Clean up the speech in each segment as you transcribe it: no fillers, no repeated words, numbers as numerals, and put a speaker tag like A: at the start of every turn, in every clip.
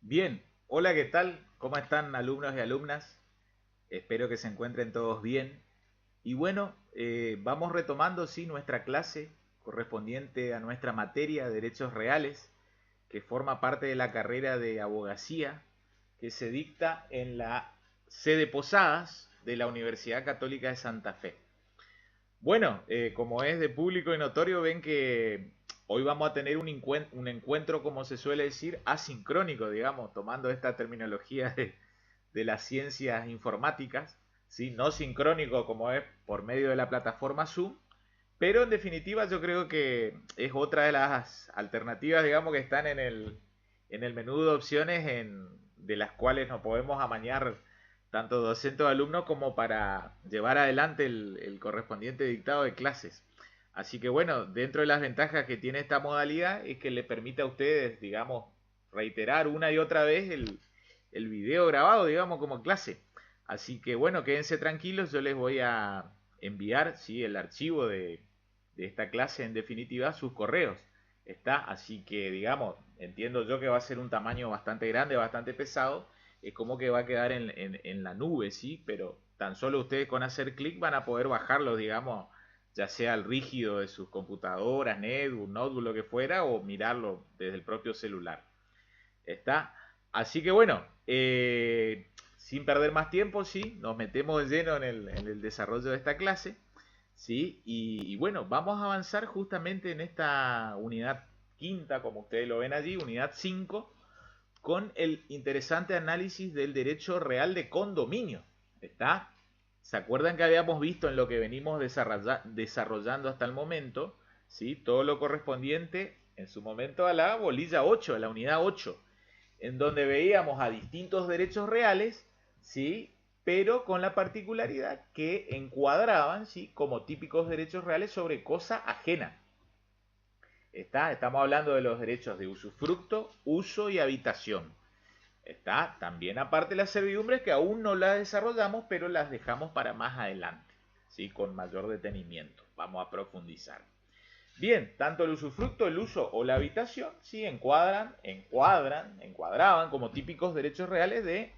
A: Bien, hola, ¿qué tal? ¿Cómo están alumnos y alumnas? Espero que se encuentren todos bien. Y bueno, vamos retomando, sí, nuestra clase correspondiente a nuestra materia, Derechos Reales, que forma parte de la carrera de abogacía que se dicta en la sede Posadas de la Universidad Católica de Santa Fe. Bueno, como es de público y notorio, ven que hoy vamos a tener un encuentro, como se suele decir, asincrónico, digamos, tomando esta terminología de las ciencias informáticas, ¿sí? No sincrónico como es por medio de la plataforma Zoom, pero en definitiva yo creo que es otra de las alternativas, digamos, que están en el menú de opciones de las cuales nos podemos amañar tanto docentes o alumnos como para llevar adelante el correspondiente dictado de clases. Así que bueno, dentro de las ventajas que tiene esta modalidad es que le permite a ustedes, digamos, reiterar una y otra vez el video grabado, digamos, como clase. Así que bueno, quédense tranquilos, yo les voy a enviar, ¿sí?, el archivo de esta clase, en definitiva, sus correos. Está, así que digamos, entiendo yo que va a ser un tamaño bastante grande, bastante pesado, es como que va a quedar en la nube, ¿sí? Pero tan solo ustedes con hacer clic van a poder bajarlo, digamos, ya sea al rígido de sus computadoras, netbook, notebook, lo que fuera, o mirarlo desde el propio celular. ¿Está? Así que bueno, sin perder más tiempo, sí, nos metemos de lleno en el desarrollo de esta clase, sí, y bueno, vamos a avanzar justamente en esta unidad quinta, como ustedes lo ven allí, unidad 5, con el interesante análisis del derecho real de condominio. ¿Está? ¿Se acuerdan que habíamos visto en lo que venimos desarrollando hasta el momento? ¿Sí? Todo lo correspondiente en su momento a la bolilla 8, a la unidad 8, en donde veíamos a distintos derechos reales, ¿sí?, pero con la particularidad que encuadraban, ¿sí?, como típicos derechos reales sobre cosa ajena. Estamos hablando de los derechos de usufructo, uso y habitación. Está también aparte las servidumbres, que aún no las desarrollamos, pero las dejamos para más adelante, ¿sí?, con mayor detenimiento. Vamos a profundizar. Bien, tanto el usufructo, el uso o la habitación, sí, encuadraban como típicos derechos reales de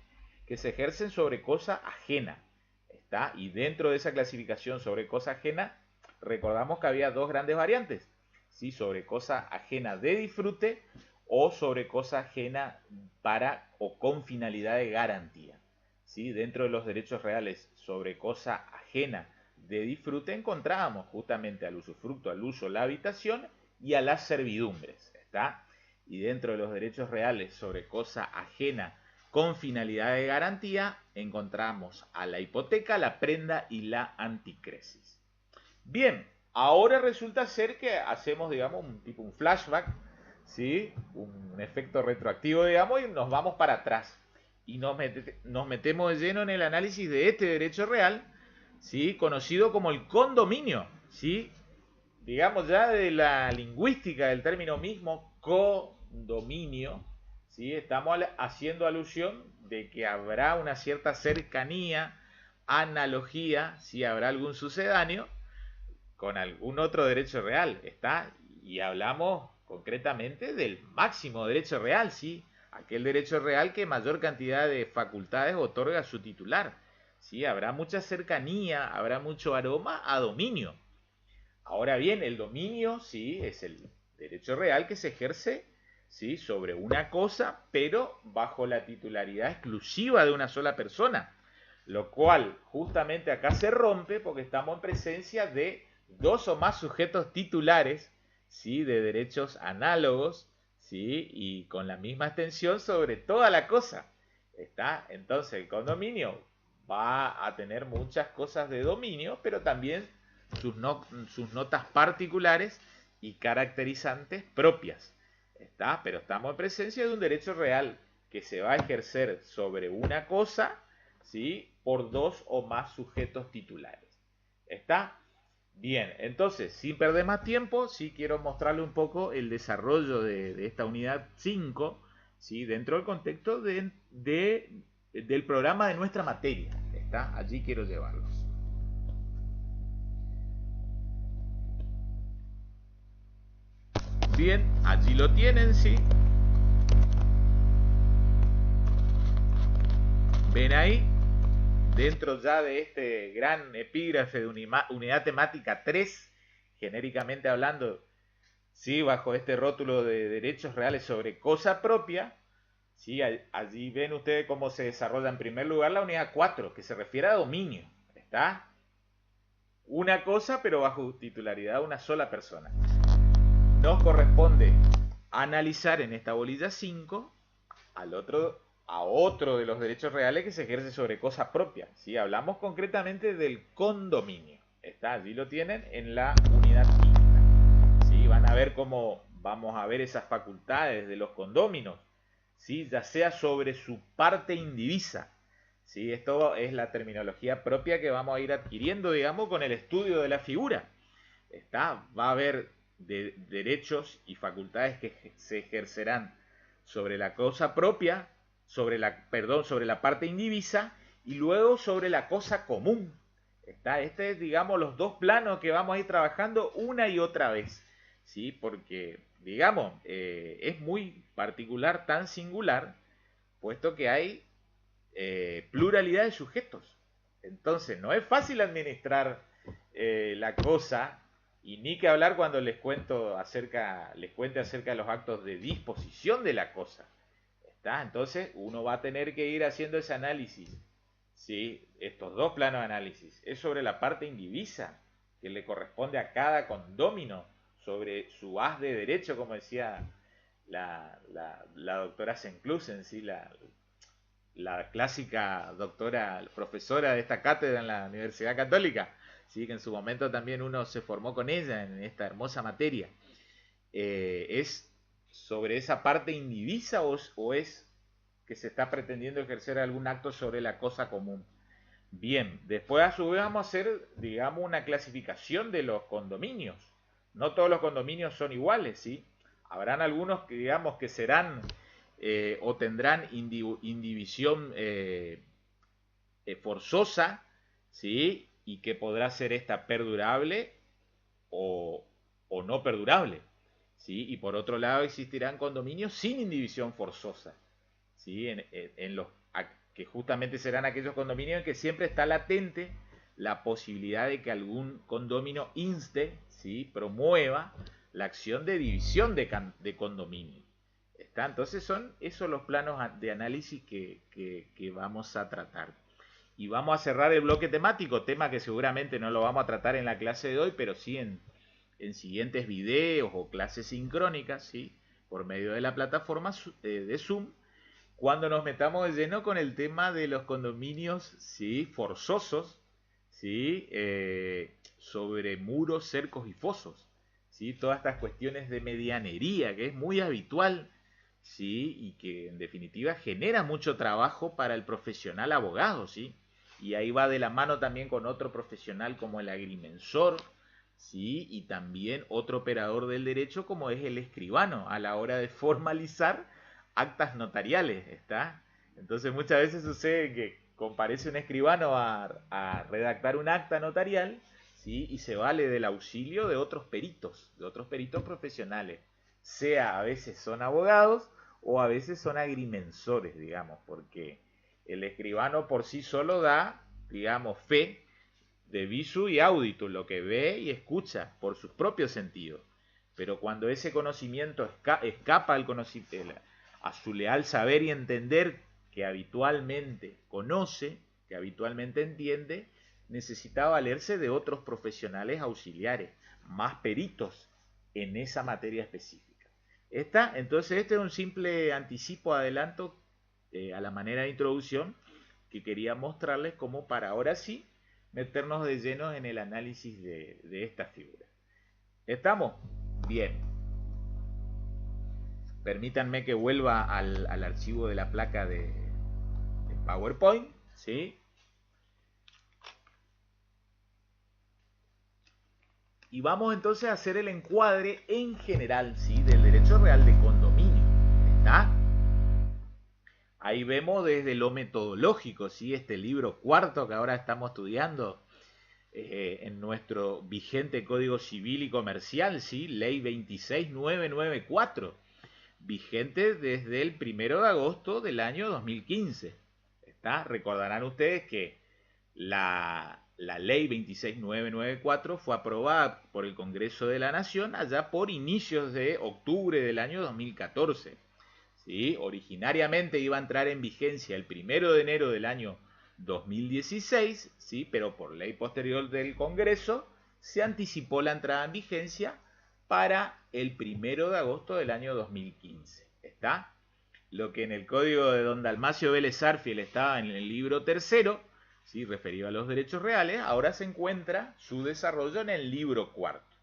A: que se ejercen sobre cosa ajena. ¿Está? Y dentro de esa clasificación sobre cosa ajena, recordamos que había dos grandes variantes, ¿sí? Sobre cosa ajena de disfrute o sobre cosa ajena para o con finalidad de garantía. ¿Sí? Dentro de los derechos reales sobre cosa ajena de disfrute encontrábamos justamente al usufructo, al uso, la habitación y a las servidumbres. ¿Está? Y dentro de los derechos reales sobre cosa ajena con finalidad de garantía encontramos a la hipoteca, la prenda y la anticresis. Bien, ahora resulta ser que hacemos, digamos, un flashback, ¿sí? Un efecto retroactivo, digamos, y nos vamos para atrás. Y nos metemos de lleno en el análisis de este derecho real, ¿sí?, conocido como el condominio, ¿sí? Digamos ya de la lingüística del término mismo, condominio, ¿sí? Estamos haciendo alusión de que habrá una cierta cercanía, analogía, si habrá algún sucedáneo con algún otro derecho real, ¿está? Y hablamos concretamente del máximo derecho real, ¿sí? Aquel derecho real que mayor cantidad de facultades otorga a su titular, ¿sí? Habrá mucha cercanía, habrá mucho aroma a dominio. Ahora bien, el dominio, sí, es el derecho real que se ejerce, sí, sobre una cosa, pero bajo la titularidad exclusiva de una sola persona. Lo cual justamente acá se rompe porque estamos en presencia de dos o más sujetos titulares, ¿sí?, de derechos análogos, ¿sí?, y con la misma extensión sobre toda la cosa. ¿Está? Entonces el condominio va a tener muchas cosas de dominio, pero también sus notas particulares y caracterizantes propias. ¿Está? Pero estamos en presencia de un derecho real que se va a ejercer sobre una cosa, ¿sí?, por dos o más sujetos titulares. ¿Está? Bien, entonces, sin perder más tiempo, sí quiero mostrarle un poco el desarrollo de esta unidad 5, ¿sí?, dentro del contexto del programa de nuestra materia. ¿Está? Allí quiero llevarlos. Bien, allí lo tienen, ¿sí? Ven ahí, dentro ya de este gran epígrafe de unidad temática 3, genéricamente hablando, ¿sí? Bajo este rótulo de derechos reales sobre cosa propia, ¿sí? Allí ven ustedes cómo se desarrolla en primer lugar la unidad 4, que se refiere a dominio. ¿Está? Una cosa, pero bajo titularidad de una sola persona. Nos corresponde analizar en esta bolilla 5 a otro de los derechos reales que se ejerce sobre cosa propia. ¿Sí? Hablamos concretamente del condominio. Está, allí lo tienen en la unidad quinta. ¿Sí? Van a ver cómo vamos a ver esas facultades de los condóminos, ¿sí? Ya sea sobre su parte indivisa. ¿Sí? Esto es la terminología propia que vamos a ir adquiriendo, digamos, con el estudio de la figura. Va a haber derechos y facultades que se ejercerán sobre la cosa propia, sobre la parte indivisa y luego sobre la cosa común. Este es, digamos, los dos planos que vamos a ir trabajando una y otra vez, ¿sí? Porque, digamos, es muy particular, tan singular, puesto que hay pluralidad de sujetos. Entonces, no es fácil administrar la cosa, y ni que hablar cuando les cuente acerca de los actos de disposición de la cosa. Entonces, uno va a tener que ir haciendo ese análisis. ¿Sí? Estos dos planos de análisis. Es sobre la parte indivisa, que le corresponde a cada condómino, sobre su haz de derecho, como decía la doctora Senclusen, ¿sí? La clásica doctora, profesora de esta cátedra en la Universidad Católica, ¿sí? Que en su momento también uno se formó con ella en esta hermosa materia. ¿Es sobre esa parte indivisa o es que se está pretendiendo ejercer algún acto sobre la cosa común? Bien, después a su vez vamos a hacer, digamos, una clasificación de los condominios. No todos los condominios son iguales, ¿sí? Habrán algunos que, digamos, que serán o tendrán indivisión forzosa, ¿sí? Y que podrá ser esta perdurable o no perdurable, ¿sí? Y por otro lado existirán condominios sin indivisión forzosa, ¿sí? En los que justamente serán aquellos condominios en que siempre está latente la posibilidad de que algún condominio inste, ¿sí? Promueva la acción de división de condominio. Entonces son esos los planos de análisis que vamos a tratar. Y vamos a cerrar el bloque temático, tema que seguramente no lo vamos a tratar en la clase de hoy, pero sí en siguientes videos o clases sincrónicas, ¿sí? Por medio de la plataforma de Zoom, cuando nos metamos de lleno con el tema de los condominios, ¿sí? Forzosos, ¿sí? Sobre muros, cercos y fosos, ¿sí? Todas estas cuestiones de medianería, que es muy habitual, ¿sí? Y que en definitiva genera mucho trabajo para el profesional abogado, ¿sí? Y ahí va de la mano también con otro profesional como el agrimensor, ¿sí? Y también otro operador del derecho como es el escribano a la hora de formalizar actas notariales, ¿está? Entonces muchas veces sucede que comparece un escribano a redactar un acta notarial, ¿sí? Y se vale del auxilio de otros peritos profesionales, sea a veces son abogados o a veces son agrimensores, digamos, porque el escribano por sí solo da, digamos, fe de visu y auditu, lo que ve y escucha por sus propios sentidos. Pero cuando ese conocimiento escapa a su leal saber y entender que habitualmente conoce, que habitualmente entiende, necesita valerse de otros profesionales auxiliares, más peritos en esa materia específica. Entonces este es un simple anticipo, adelanto a la manera de introducción que quería mostrarles como para ahora sí meternos de lleno en el análisis de esta figura. ¿Estamos? Bien. Permítanme que vuelva al archivo de la placa de PowerPoint, ¿sí? Y vamos entonces a hacer el encuadre en general, ¿sí? Del derecho real de condominio. ¿Está? Ahí vemos desde lo metodológico, ¿sí? Este libro cuarto que ahora estamos estudiando en nuestro vigente Código Civil y Comercial, ¿sí? Ley 26994, vigente desde el 1 de agosto del año 2015. ¿Está? Recordarán ustedes que la ley 26994 fue aprobada por el Congreso de la Nación allá por inicios de octubre del año 2014. ¿Sí? Originariamente iba a entrar en vigencia el 1 de enero del año 2016, ¿sí? Pero por ley posterior del Congreso se anticipó la entrada en vigencia para el 1 de agosto del año 2015. ¿Está? Lo que en el código de don Dalmacio Vélez Arfiel estaba en el libro tercero, ¿sí? Referido a los derechos reales, ahora se encuentra su desarrollo en el libro cuarto.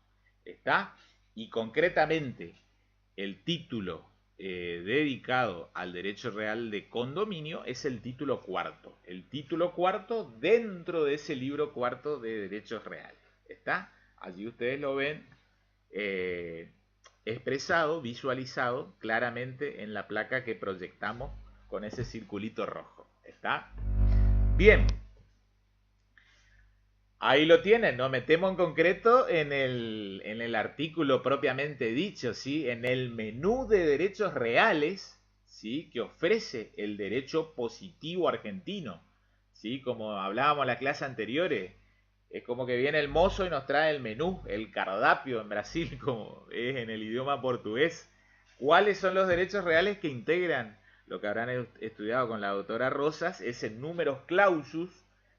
A: ¿Está? Y concretamente el título dedicado al derecho real de condominio es el título cuarto. El título cuarto dentro de ese libro cuarto de derechos reales. ¿Está? Allí ustedes lo ven expresado, visualizado claramente en la placa que proyectamos con ese circulito rojo. ¿Está? Bien. Ahí lo tienen, nos metemos en concreto en el artículo propiamente dicho, ¿sí? En el menú de derechos reales, ¿sí? Que ofrece el derecho positivo argentino, ¿sí? Como hablábamos en la clase anteriores, es como que viene el mozo y nos trae el menú, el cardápio en Brasil, como es en el idioma portugués. ¿Cuáles son los derechos reales que integran lo que habrán estudiado con la doctora Rosas? Es el numerus clausus,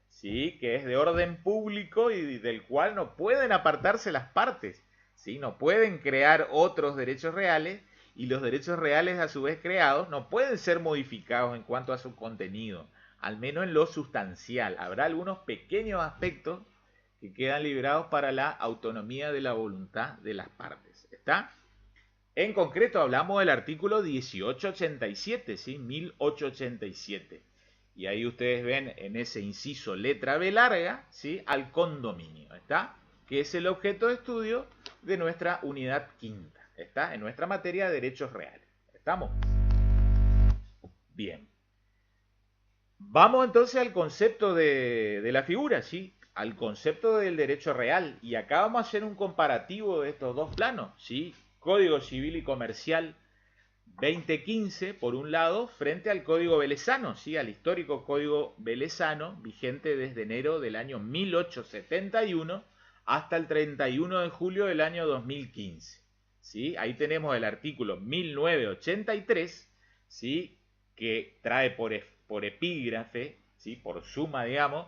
A: ¿sí? Que es de orden público y del cual no pueden apartarse las partes, ¿sí? No pueden crear otros derechos reales y los derechos reales a su vez creados no pueden ser modificados en cuanto a su contenido, al menos en lo sustancial. Habrá algunos pequeños aspectos que quedan liberados para la autonomía de la voluntad de las partes. ¿Está? En concreto hablamos del artículo 1887, ¿sí? 1887. Y ahí ustedes ven en ese inciso letra B larga, ¿sí? Al condominio, ¿está? Que es el objeto de estudio de nuestra unidad quinta, ¿está? En nuestra materia de derechos reales. ¿Estamos? Bien. Vamos entonces al concepto de la figura, ¿sí? Al concepto del derecho real. Y acá vamos a hacer un comparativo de estos dos planos, ¿sí? Código Civil y Comercial 2015, por un lado, frente al Código Velezano, ¿sí? Al histórico Código Velezano, vigente desde enero del año 1871 hasta el 31 de julio del año 2015. ¿Sí? Ahí tenemos el artículo 1983, ¿sí? Que trae por epígrafe, ¿sí? Por suma, digamos,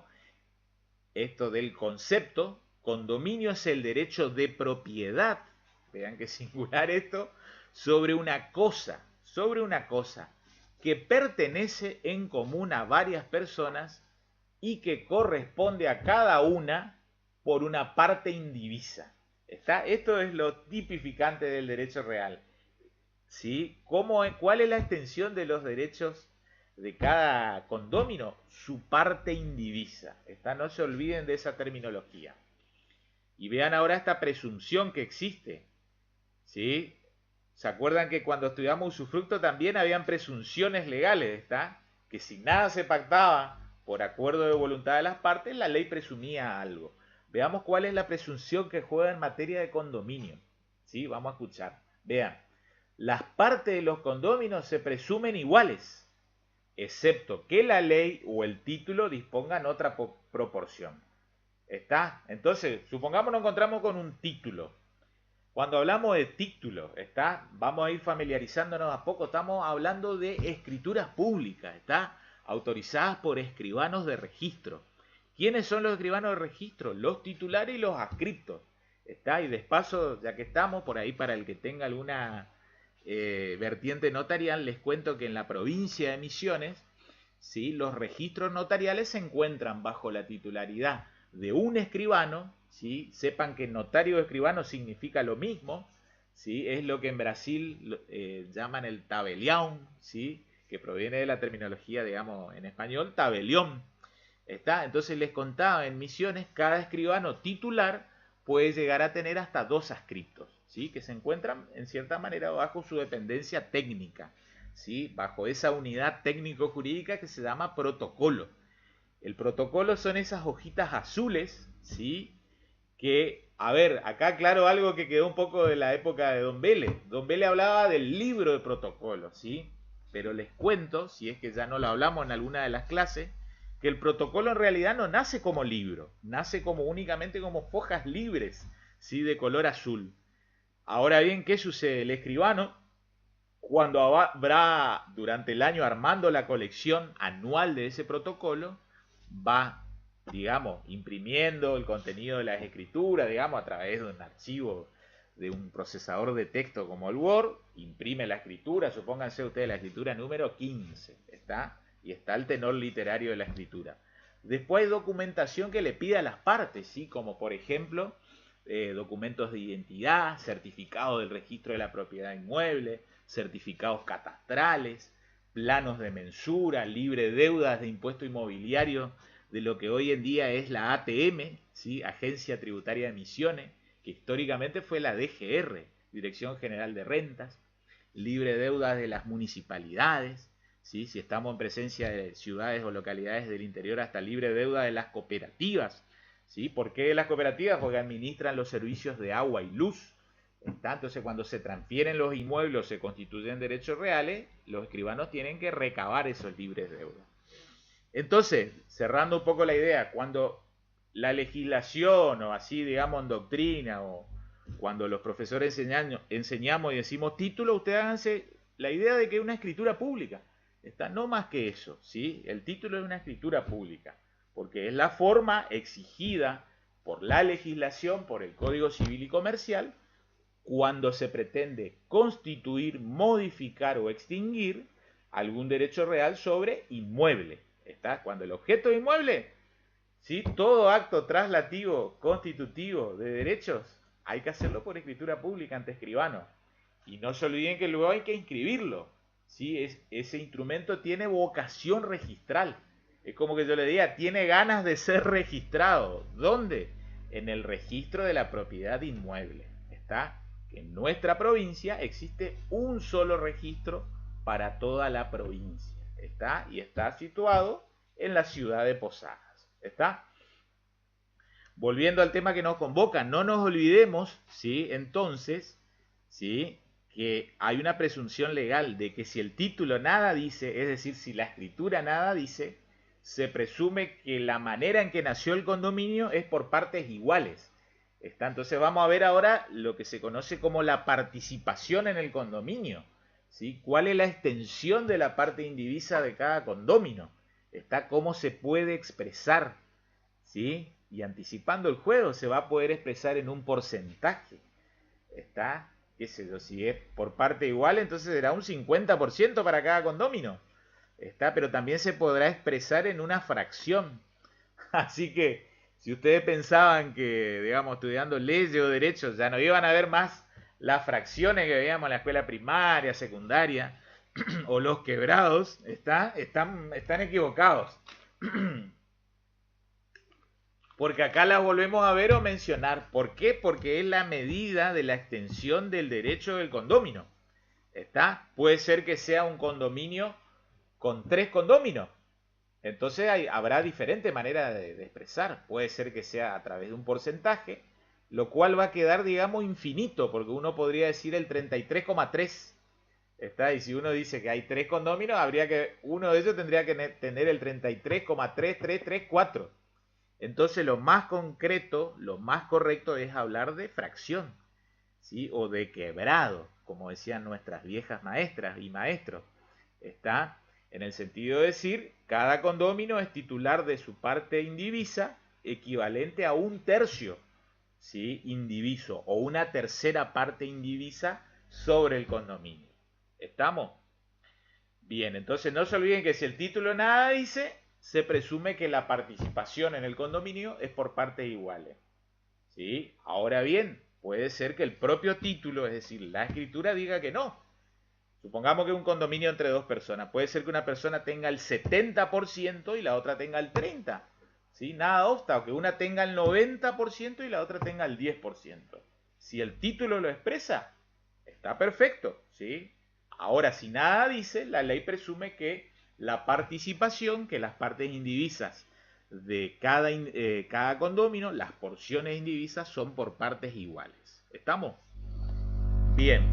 A: esto del concepto: condominio es el derecho de propiedad, vean que singular esto, sobre una cosa que pertenece en común a varias personas y que corresponde a cada una por una parte indivisa. ¿Está? Esto es lo tipificante del derecho real. ¿Sí? ¿Cuál es la extensión de los derechos de cada condómino? Su parte indivisa. ¿Está? No se olviden de esa terminología. Y vean ahora esta presunción que existe. ¿Sí? ¿Se acuerdan que cuando estudiamos usufructo también habían presunciones legales? ¿Está? Que si nada se pactaba por acuerdo de voluntad de las partes, la ley presumía algo. Veamos cuál es la presunción que juega en materia de condominio. ¿Sí? Vamos a escuchar. Vean. Las partes de los condóminos se presumen iguales, excepto que la ley o el título dispongan otra proporción. ¿Está? Entonces, supongamos nos encontramos con un título. Cuando hablamos de título, ¿está? Vamos a ir familiarizándonos a poco. Estamos hablando de escrituras públicas, ¿está? Autorizadas por escribanos de registro. ¿Quiénes son los escribanos de registro? Los titulares y los adscriptos, ¿está? Y de paso, ya que estamos por ahí, para el que tenga alguna vertiente notarial, les cuento que en la provincia de Misiones, ¿sí? Los registros notariales se encuentran bajo la titularidad de un escribano, ¿sí? Sepan que notario o escribano significa lo mismo, ¿sí? Es lo que en Brasil llaman el tabelião, ¿sí? Que proviene de la terminología, digamos, en español, tabelión. ¿Está? Entonces les contaba, en Misiones cada escribano titular puede llegar a tener hasta 2 adscriptos, ¿sí? Que se encuentran en cierta manera bajo su dependencia técnica, ¿sí? Bajo esa unidad técnico-jurídica que se llama protocolo. El protocolo son esas hojitas azules, ¿sí? Que, a ver, acá claro algo que quedó un poco de la época de Don Vélez. Don Vélez hablaba del libro de protocolo, ¿sí? pero les cuento, si es que ya no lo hablamos en alguna de las clases, que el protocolo en realidad no nace como libro, nace como únicamente como fojas libres, ¿sí? De color azul. Ahora bien, ¿qué sucede? El escribano, cuando habrá durante el año armando la colección anual de ese protocolo, va, digamos, imprimiendo el contenido de las escrituras, digamos, a través de un archivo de un procesador de texto como el Word, imprime la escritura, supónganse ustedes la escritura número 15, ¿está? Y está el tenor literario de la escritura. Después hay documentación que le pide a las partes, ¿sí? Como por ejemplo, documentos de identidad, certificado del registro de la propiedad inmueble, certificados catastrales, planos de mensura, libre deudas de impuesto inmobiliario de lo que hoy en día es la ATM, ¿sí? Agencia Tributaria de Emisiones, que históricamente fue la DGR, Dirección General de Rentas, libre deudas de las municipalidades, ¿sí? Si estamos en presencia de ciudades o localidades del interior, hasta libre deuda de las cooperativas, ¿sí? ¿Por qué las cooperativas? Porque administran los servicios de agua y luz. Entonces, cuando se transfieren los inmuebles, se constituyen derechos reales, los escribanos tienen que recabar esos libres deudas. Entonces, cerrando un poco la idea, cuando la legislación, o así digamos en doctrina, o cuando los profesores enseñamos y decimos título, ustedes háganse la idea de que es una escritura pública. Está no más que eso, ¿sí? El título es una escritura pública, porque es la forma exigida por la legislación, por el Código Civil y Comercial, cuando se pretende constituir, modificar o extinguir algún derecho real sobre inmueble. ¿Está? Cuando el objeto de inmueble, ¿sí? Todo acto traslativo, constitutivo de derechos, hay que hacerlo por escritura pública ante escribano. Y no se olviden que luego hay que inscribirlo, ¿sí? Ese instrumento tiene vocación registral. Es como que yo le diga, tiene ganas de ser registrado. ¿Dónde? En el registro de la propiedad inmueble. ¿Está? En nuestra provincia existe un solo registro para toda la provincia. ¿Está? Y está situado en la ciudad de Posadas. ¿Está? Volviendo al tema que nos convoca, no nos olvidemos, ¿sí? Entonces, ¿sí? Que hay una presunción legal de que si el título nada dice, es decir, si la escritura nada dice, se presume que la manera en que nació el condominio es por partes iguales. ¿Está? Entonces vamos a ver ahora lo que se conoce como la participación en el condominio. ¿Sí? ¿Cuál es la extensión de la parte indivisa de cada condomino? ¿Está? ¿Cómo se puede expresar? ¿Sí? Y anticipando el juego se va a poder expresar en un porcentaje. ¿Está? ¿Qué sé yo? Si es por parte igual, entonces será un 50% para cada condomino. ¿Está? Pero también se podrá expresar en una fracción. Así que si ustedes pensaban que, digamos, estudiando leyes o derechos ya no iban a ver más las fracciones que veíamos en la escuela primaria, secundaria, o los quebrados, están equivocados. Porque acá las volvemos a ver o mencionar. ¿Por qué? Porque es la medida de la extensión del derecho del condomino. ¿Está? Puede ser que sea un condominio con 3 condóminos. Entonces habrá diferentes maneras de expresar. Puede ser que sea a través de un porcentaje, lo cual va a quedar, digamos, infinito, porque uno podría decir el 33,3. ¿Está? Y si uno dice que hay 3 condóminos, uno de ellos tendría que tener el 33,3334. Entonces lo más concreto, lo más correcto es hablar de fracción, ¿sí? O de quebrado, como decían nuestras viejas maestras y maestros. ¿Está? En el sentido de decir, cada condomino es titular de su parte indivisa, equivalente a un tercio, ¿sí? Indiviso, o una tercera parte indivisa sobre el condominio. ¿Estamos? Bien, entonces no se olviden que si el título nada dice, se presume que la participación en el condominio es por partes iguales. ¿Sí? Ahora bien, puede ser que el propio título, es decir, la escritura, diga que no. Supongamos que es un condominio entre 2 personas. Puede ser que una persona tenga el 70% y la otra tenga el 30%. ¿Sí? Nada obsta, que una tenga el 90% y la otra tenga el 10%. Si el título lo expresa, está perfecto. ¿Sí? Ahora, si nada dice, la ley presume que la participación, que las partes indivisas de cada condomino, las porciones indivisas son por partes iguales. ¿Estamos? Bien.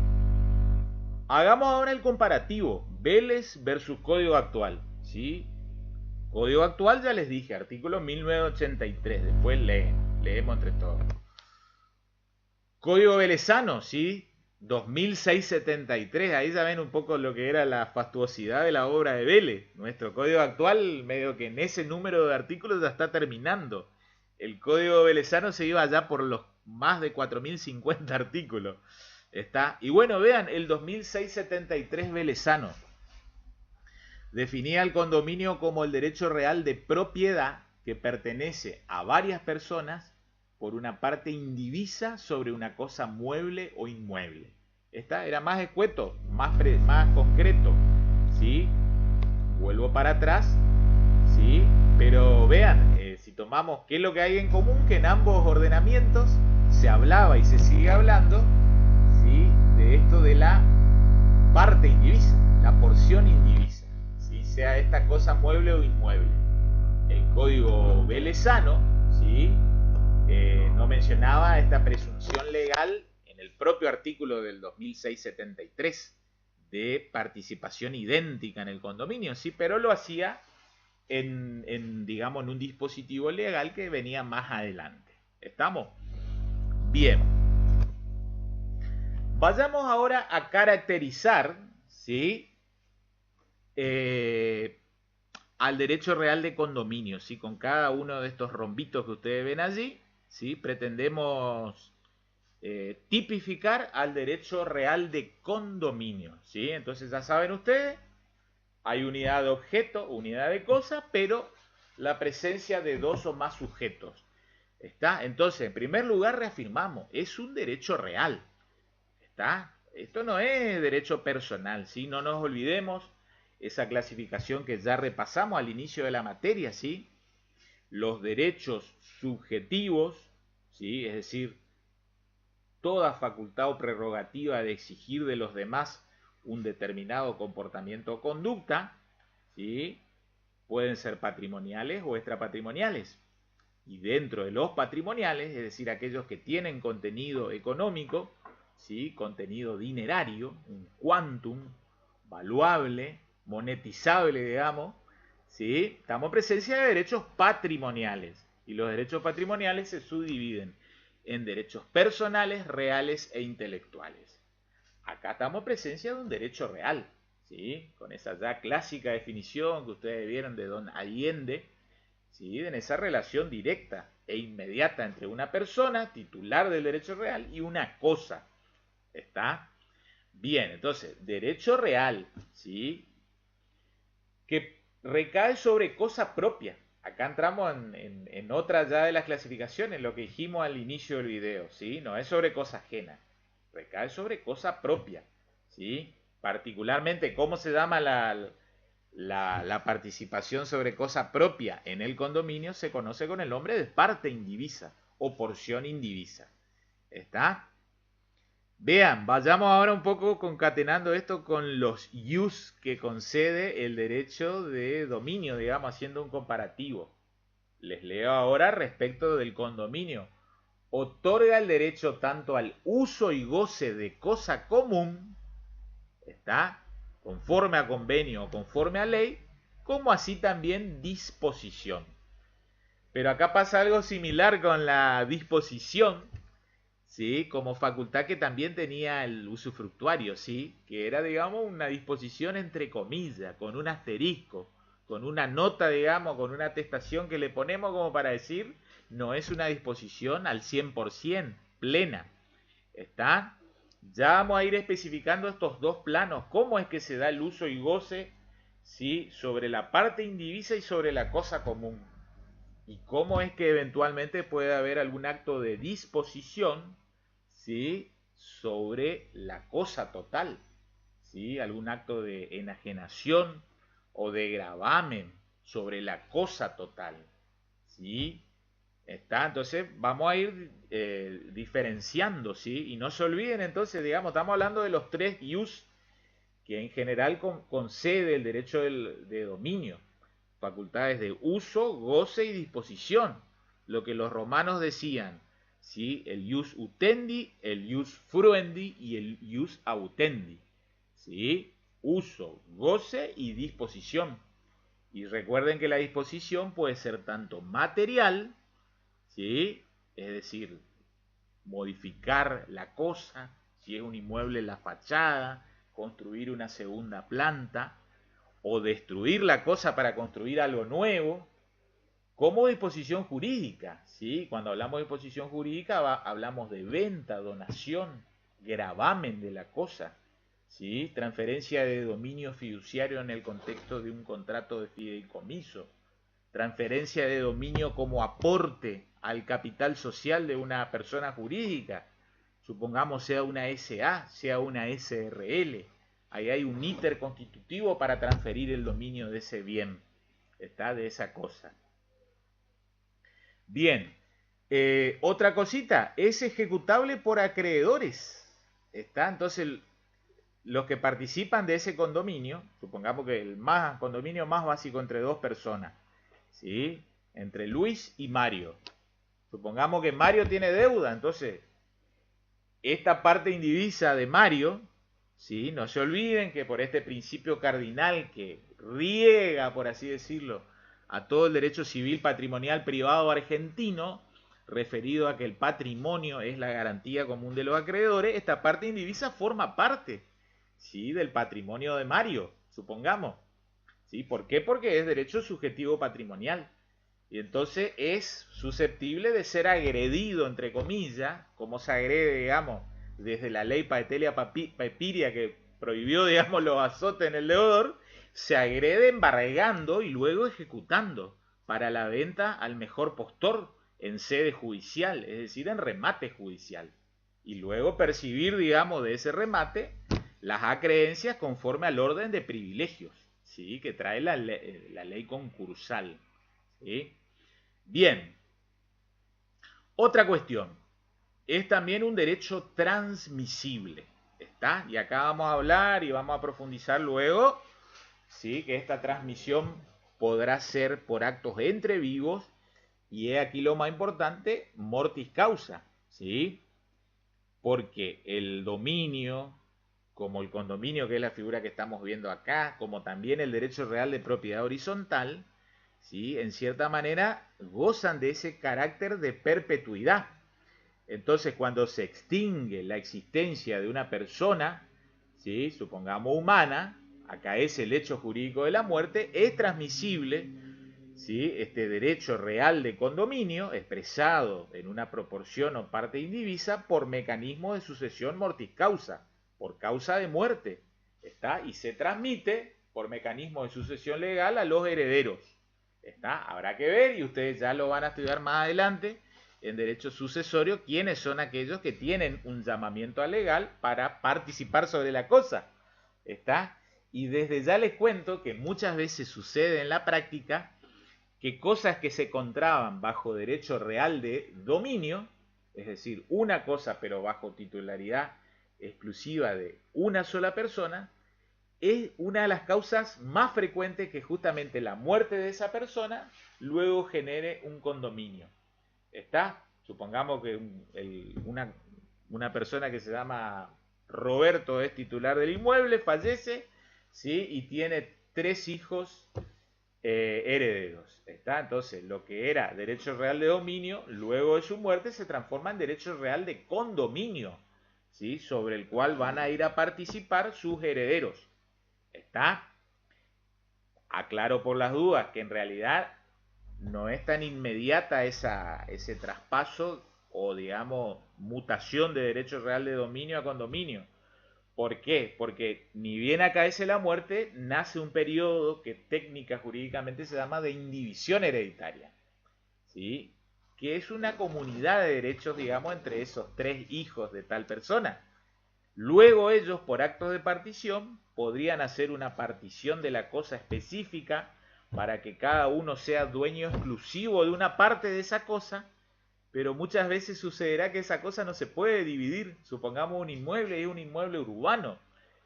A: Hagamos ahora el comparativo. Vélez versus Código Actual, ¿sí? Código Actual ya les dije, artículo 1983, después leemos entre todos. Código Velezano, ¿sí? 2673, ahí ya ven un poco lo que era la fastuosidad de la obra de Vélez. Nuestro Código Actual, medio que en ese número de artículos ya está terminando. El Código Velezano se iba ya por los más de 4050 artículos. ¿Está? Y bueno, vean, el 2673 Velezano definía el condominio como el derecho real de propiedad que pertenece a varias personas por una parte indivisa sobre una cosa mueble o inmueble. Esta era más escueto, más concreto, ¿sí? Vuelvo para atrás, ¿sí? Pero vean, si tomamos qué es lo que hay en común, que en ambos ordenamientos se hablaba y se sigue hablando, ¿sí? De esto de la parte indivisa, la porción indivisa, ¿sí? Sea esta cosa mueble o inmueble. El Código Velezano, ¿sí? No mencionaba esta presunción legal en el propio artículo del 2673 de participación idéntica en el condominio, sí, pero lo hacía digamos, en un dispositivo legal que venía más adelante. ¿Estamos? Bien. Vayamos ahora a caracterizar, ¿sí? Al derecho real de condominio, ¿sí? Con cada uno de estos rombitos que ustedes ven allí, ¿sí? Pretendemos tipificar al derecho real de condominio, ¿sí? Entonces ya saben ustedes, hay unidad de objeto, unidad de cosa, pero la presencia de dos o más sujetos. ¿Está? Entonces, en primer lugar, reafirmamos, es un derecho real. ¿Está? Esto no es derecho personal, ¿sí? No nos olvidemos esa clasificación que ya repasamos al inicio de la materia, ¿sí? Los derechos subjetivos, ¿sí? Es decir, toda facultad o prerrogativa de exigir de los demás un determinado comportamiento o conducta, ¿sí? Pueden ser patrimoniales o extrapatrimoniales. Y dentro de los patrimoniales, es decir, aquellos que tienen contenido económico, ¿sí? Contenido dinerario, un quantum valuable, monetizable, digamos, ¿sí? Estamos en presencia de derechos patrimoniales. Y los derechos patrimoniales se subdividen en derechos personales, reales e intelectuales. Acá estamos en presencia de un derecho real, ¿sí? Con esa ya clásica definición que ustedes vieron de Don Allende, ¿sí? En esa relación directa e inmediata entre una persona, titular del derecho real, y una cosa. ¿Está? Bien, entonces, derecho real, ¿sí? Que recae sobre cosa propia. Acá entramos en otra ya de las clasificaciones, lo que dijimos al inicio del video, ¿sí? No es sobre cosa ajena, recae sobre cosa propia, ¿sí? Particularmente, ¿cómo se llama la participación sobre cosa propia en el condominio? Se conoce con el nombre de parte indivisa o porción indivisa. ¿Está? Vean, vayamos ahora un poco concatenando esto con los ius que concede el derecho de dominio, digamos, haciendo un comparativo. Les leo ahora respecto del condominio. Otorga el derecho tanto al uso y goce de cosa común, ¿está? Conforme a convenio o conforme a ley, como así también disposición. Pero acá pasa algo similar con la disposición, ¿sí? Como facultad que también tenía el usufructuario, ¿sí? Que era, digamos, una disposición entre comillas, con un asterisco, con una nota, digamos, con una atestación que le ponemos como para decir, no es una disposición al 100% plena. ¿Está? Ya vamos a ir especificando estos dos planos, cómo es que se da el uso y goce, ¿sí? Sobre la parte indivisa y sobre la cosa común. Y cómo es que eventualmente puede haber algún acto de disposición, ¿sí? Sobre la cosa total, ¿sí? Algún acto de enajenación o de gravamen sobre la cosa total, ¿sí? ¿Está? Entonces vamos a ir diferenciando, ¿sí? Y no se olviden entonces, digamos, estamos hablando de los tres ius que en general concede el derecho de dominio. Facultades de uso, goce y disposición. Lo que los romanos decían, ¿sí? El ius utendi, el ius fruendi y el ius autendi, ¿sí? uso, goce y disposición. Y recuerden que la disposición puede ser tanto material, ¿sí? Es decir, modificar la cosa, si es un inmueble la fachada, construir una segunda planta, o destruir la cosa para construir algo nuevo, como disposición jurídica, ¿sí? Cuando hablamos de disposición jurídica hablamos de venta, donación, gravamen de la cosa, ¿sí? Transferencia de dominio fiduciario en el contexto de un contrato de fideicomiso, transferencia de dominio como aporte al capital social de una persona jurídica, supongamos sea una SA, sea una SRL, ahí hay un íter constitutivo para transferir el dominio de ese bien, ¿está? De esa cosa. Bien, otra cosita, es ejecutable por acreedores, ¿está? Entonces, los que participan de ese condominio, supongamos que el condominio más básico entre dos personas, ¿sí? Entre Luis y Mario. Supongamos que Mario tiene deuda, entonces, esta parte indivisa de Mario, ¿sí? No se olviden que por este principio cardinal que riega, por así decirlo, a todo el derecho civil patrimonial privado argentino, referido a que el patrimonio es la garantía común de los acreedores, esta parte indivisa forma parte, ¿sí? Del patrimonio de Mario, supongamos. ¿Sí? ¿Por qué? Porque es derecho subjetivo patrimonial. Y entonces es susceptible de ser agredido, entre comillas, como se agrede, digamos, desde la ley Paetelia Papiria que prohibió, digamos, los azotes en el deudor, se agrede embargando y luego ejecutando para la venta al mejor postor en sede judicial, es decir, en remate judicial. Y luego percibir, digamos, de ese remate las acreencias conforme al orden de privilegios, ¿sí? Que trae la ley concursal. ¿Sí? Bien, otra cuestión, es también un derecho transmisible, ¿está? Y acá vamos a hablar y vamos a profundizar luego, ¿sí? Que esta transmisión podrá ser por actos entre vivos y es aquí lo más importante, mortis causa, ¿sí? Porque el dominio, como el condominio, que es la figura que estamos viendo acá, como también el derecho real de propiedad horizontal, ¿sí? En cierta manera gozan de ese carácter de perpetuidad. Entonces, cuando se extingue la existencia de una persona, ¿sí? Supongamos humana, acá es el hecho jurídico de la muerte, es transmisible, ¿sí? Este derecho real de condominio, expresado en una proporción o parte indivisa, por mecanismo de sucesión mortis causa, por causa de muerte, ¿está? Y se transmite por mecanismo de sucesión legal a los herederos. ¿Está? Habrá que ver y ustedes ya lo van a estudiar más adelante en derecho sucesorio quiénes son aquellos que tienen un llamamiento a legal para participar sobre la cosa. ¿Está? Y desde ya les cuento que muchas veces sucede en la práctica que cosas que se encontraban bajo derecho real de dominio, es decir, una cosa pero bajo titularidad exclusiva de una sola persona, es una de las causas más frecuentes que justamente la muerte de esa persona luego genere un condominio. ¿Está? Supongamos que una persona que se llama Roberto es titular del inmueble, fallece, ¿sí? Y tiene 3 hijos herederos. ¿Está? Entonces, lo que era derecho real de dominio, luego de su muerte se transforma en derecho real de condominio, ¿sí? Sobre el cual van a ir a participar sus herederos. ¿Está? Aclaro por las dudas que en realidad no es tan inmediata ese traspaso o, digamos, mutación de derecho real de dominio a condominio. ¿Por qué? Porque ni bien acaece la muerte, nace un periodo que técnica jurídicamente se llama de indivisión hereditaria, ¿sí? Que es una comunidad de derechos, digamos, entre esos 3 hijos de tal persona. Luego ellos, por actos de partición, podrían hacer una partición de la cosa específica para que cada uno sea dueño exclusivo de una parte de esa cosa, pero muchas veces sucederá que esa cosa no se puede dividir. Supongamos un inmueble y un inmueble urbano.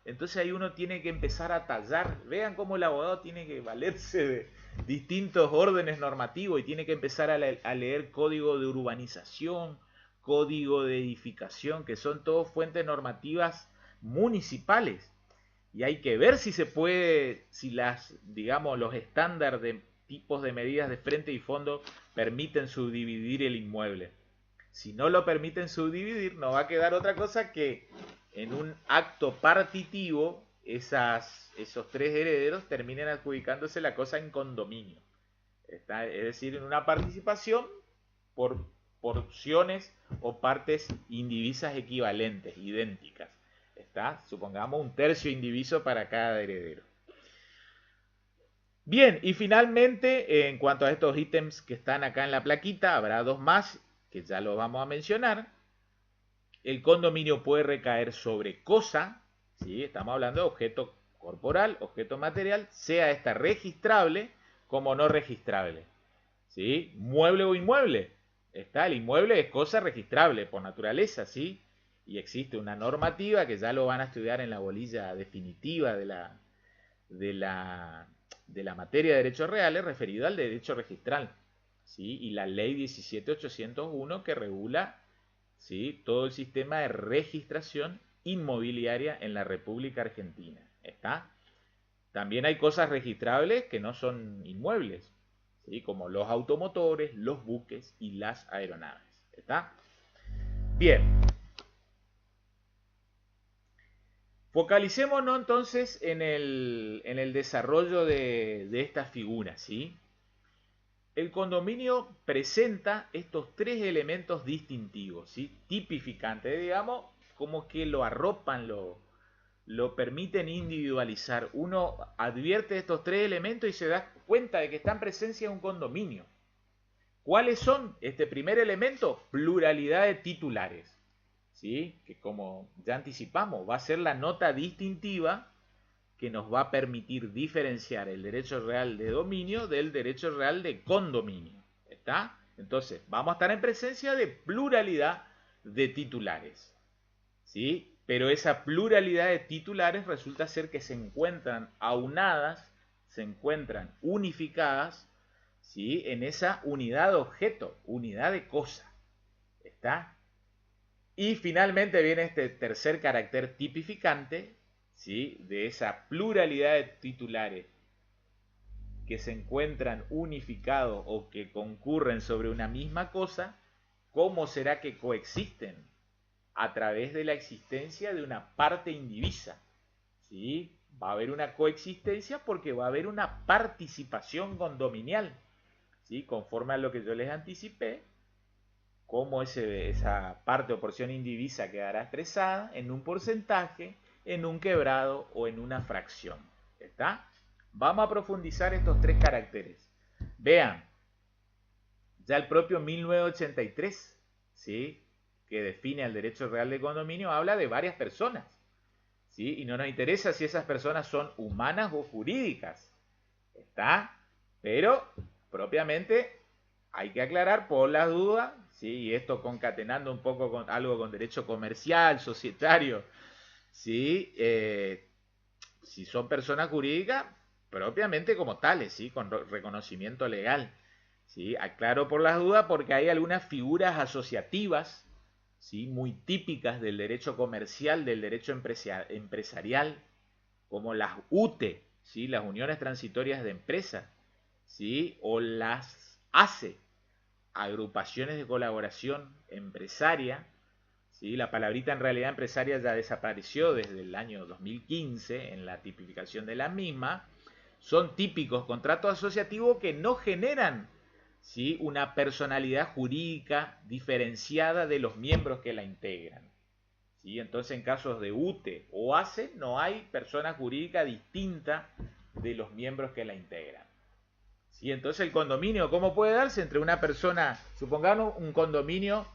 A: Entonces ahí uno tiene que empezar a tallar. Vean cómo el abogado tiene que valerse de distintos órdenes normativos y tiene que empezar a leer código de urbanización, código de edificación, que son todas fuentes normativas municipales. y hay que ver si se puede, si digamos, los estándares de tipos de medidas de frente y fondo permiten subdividir el inmueble. Si no lo permiten subdividir, no va a quedar otra cosa que en un acto partitivo esos tres herederos terminen adjudicándose la cosa en condominio. Es decir, en una participación por porciones o partes indivisas equivalentes, idénticas. Supongamos un tercio indiviso para cada heredero. Bien, y finalmente, en cuanto a estos ítems que están acá en la plaquita, habrá dos más que ya los vamos a mencionar. El condominio puede recaer sobre cosa, ¿sí? Estamos hablando de objeto corporal, objeto material, sea esta registrable como no registrable, ¿sí? Mueble o inmueble. El inmueble es cosa registrable por naturaleza, ¿sí? Y existe una normativa que ya lo van a estudiar en la bolilla definitiva de la materia de derechos reales referido al derecho registral, ¿sí? Y la ley 17.801 que regula, ¿sí?, todo el sistema de registración inmobiliaria en la República Argentina. También hay cosas registrables que no son inmuebles, ¿sí?, como los automotores, los buques y las aeronaves. Bien. Focalicémonos entonces en el desarrollo de esta figura, ¿sí? El condominio presenta estos tres elementos distintivos, ¿sí? Tipificantes, digamos, como que lo arropan, lo permiten individualizar. Uno advierte estos tres elementos y se da cuenta de que está en presencia de un condominio. ¿Cuáles son? Este primer elemento, pluralidad de titulares, ¿sí? Que como ya anticipamos, va a ser la nota distintiva que nos va a permitir diferenciar el derecho real de dominio del derecho real de condominio. Entonces, vamos a estar en presencia de pluralidad de titulares, ¿sí? Pero esa pluralidad de titulares resulta ser que se encuentran aunadas, se encuentran unificadas, ¿sí?, en esa unidad de objeto, unidad de cosa. Y finalmente viene este tercer carácter tipificante, ¿sí?, de esa pluralidad de titulares que se encuentran unificados o que concurren sobre una misma cosa. ¿Cómo será que coexisten? A través de la existencia de una parte indivisa, ¿sí? Va a haber una coexistencia porque va a haber una participación condominial, ¿sí?, conforme a lo que yo les anticipé, cómo esa parte o porción indivisa quedará expresada en un porcentaje, en un quebrado o en una fracción. Vamos a profundizar estos tres caracteres. Vean, ya el propio 1983, ¿sí?, que define al derecho real de condominio, habla de varias personas, ¿sí? Y no nos interesa si esas personas son humanas o jurídicas. Pero, propiamente, hay que aclarar por las dudas, ¿sí?, y esto concatenando un poco con algo con derecho comercial, societario, ¿sí? Si son personas jurídicas, propiamente como tales, ¿sí?, con reconocimiento legal, ¿sí? Aclaro por las dudas porque hay algunas figuras asociativas, ¿sí?, muy típicas del derecho comercial, del derecho empresarial, como las UTE, ¿sí?, las uniones transitorias de empresas, ¿sí?, o las ACE, agrupaciones de colaboración empresaria, ¿sí? La palabrita en realidad empresaria ya desapareció desde el año 2015 en la tipificación de la misma. Son típicos contratos asociativos que no generan, ¿sí?, una personalidad jurídica diferenciada de los miembros que la integran, ¿sí? Entonces, en casos de UTE o ACE no hay persona jurídica distinta de los miembros que la integran, ¿sí? Entonces, el condominio, ¿cómo puede darse? Entre una persona, supongamos un condominio,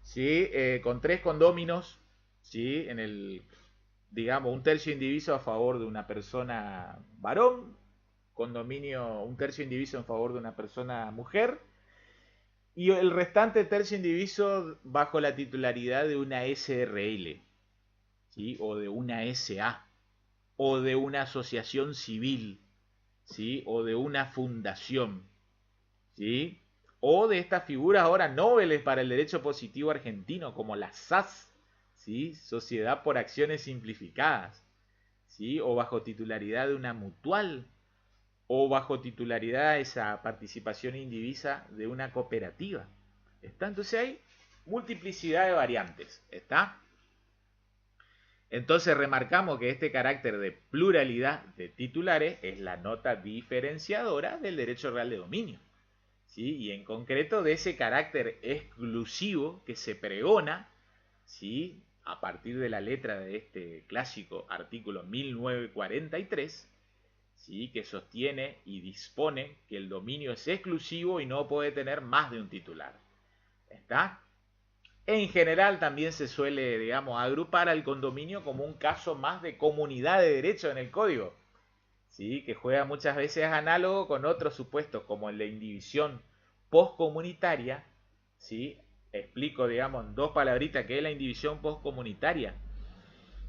A: ¿sí?, con tres condóminos, ¿sí?, digamos, un tercio indiviso a favor de una persona varón, un tercio indiviso en favor de una persona mujer, y el restante tercio indiviso bajo la titularidad de una SRL, ¿sí?, o de una SA, o de una asociación civil, ¿sí?, o de una fundación, ¿sí?, o de estas figuras ahora nobles para el derecho positivo argentino, como la SAS, ¿sí?, Sociedad por Acciones Simplificadas, ¿sí? O bajo titularidad de una mutual, o bajo titularidad esa participación indivisa de una cooperativa. ¿Está? Entonces hay multiplicidad de variantes. ¿Está? Entonces remarcamos que este carácter de pluralidad de titulares es la nota diferenciadora del derecho real de dominio. ¿Sí? Y en concreto de ese carácter exclusivo que se pregona, ¿sí? A partir de la letra de este clásico artículo 1943, ¿sí? Que sostiene y dispone que el dominio es exclusivo y no puede tener más de un titular. ¿Está? En general también se suele, digamos, agrupar al condominio como un caso más de comunidad de derecho en el código, ¿sí? Que juega muchas veces análogo con otros supuestos como el de indivisión postcomunitaria, ¿sí? Explico, digamos, en dos palabritas qué es la indivisión postcomunitaria.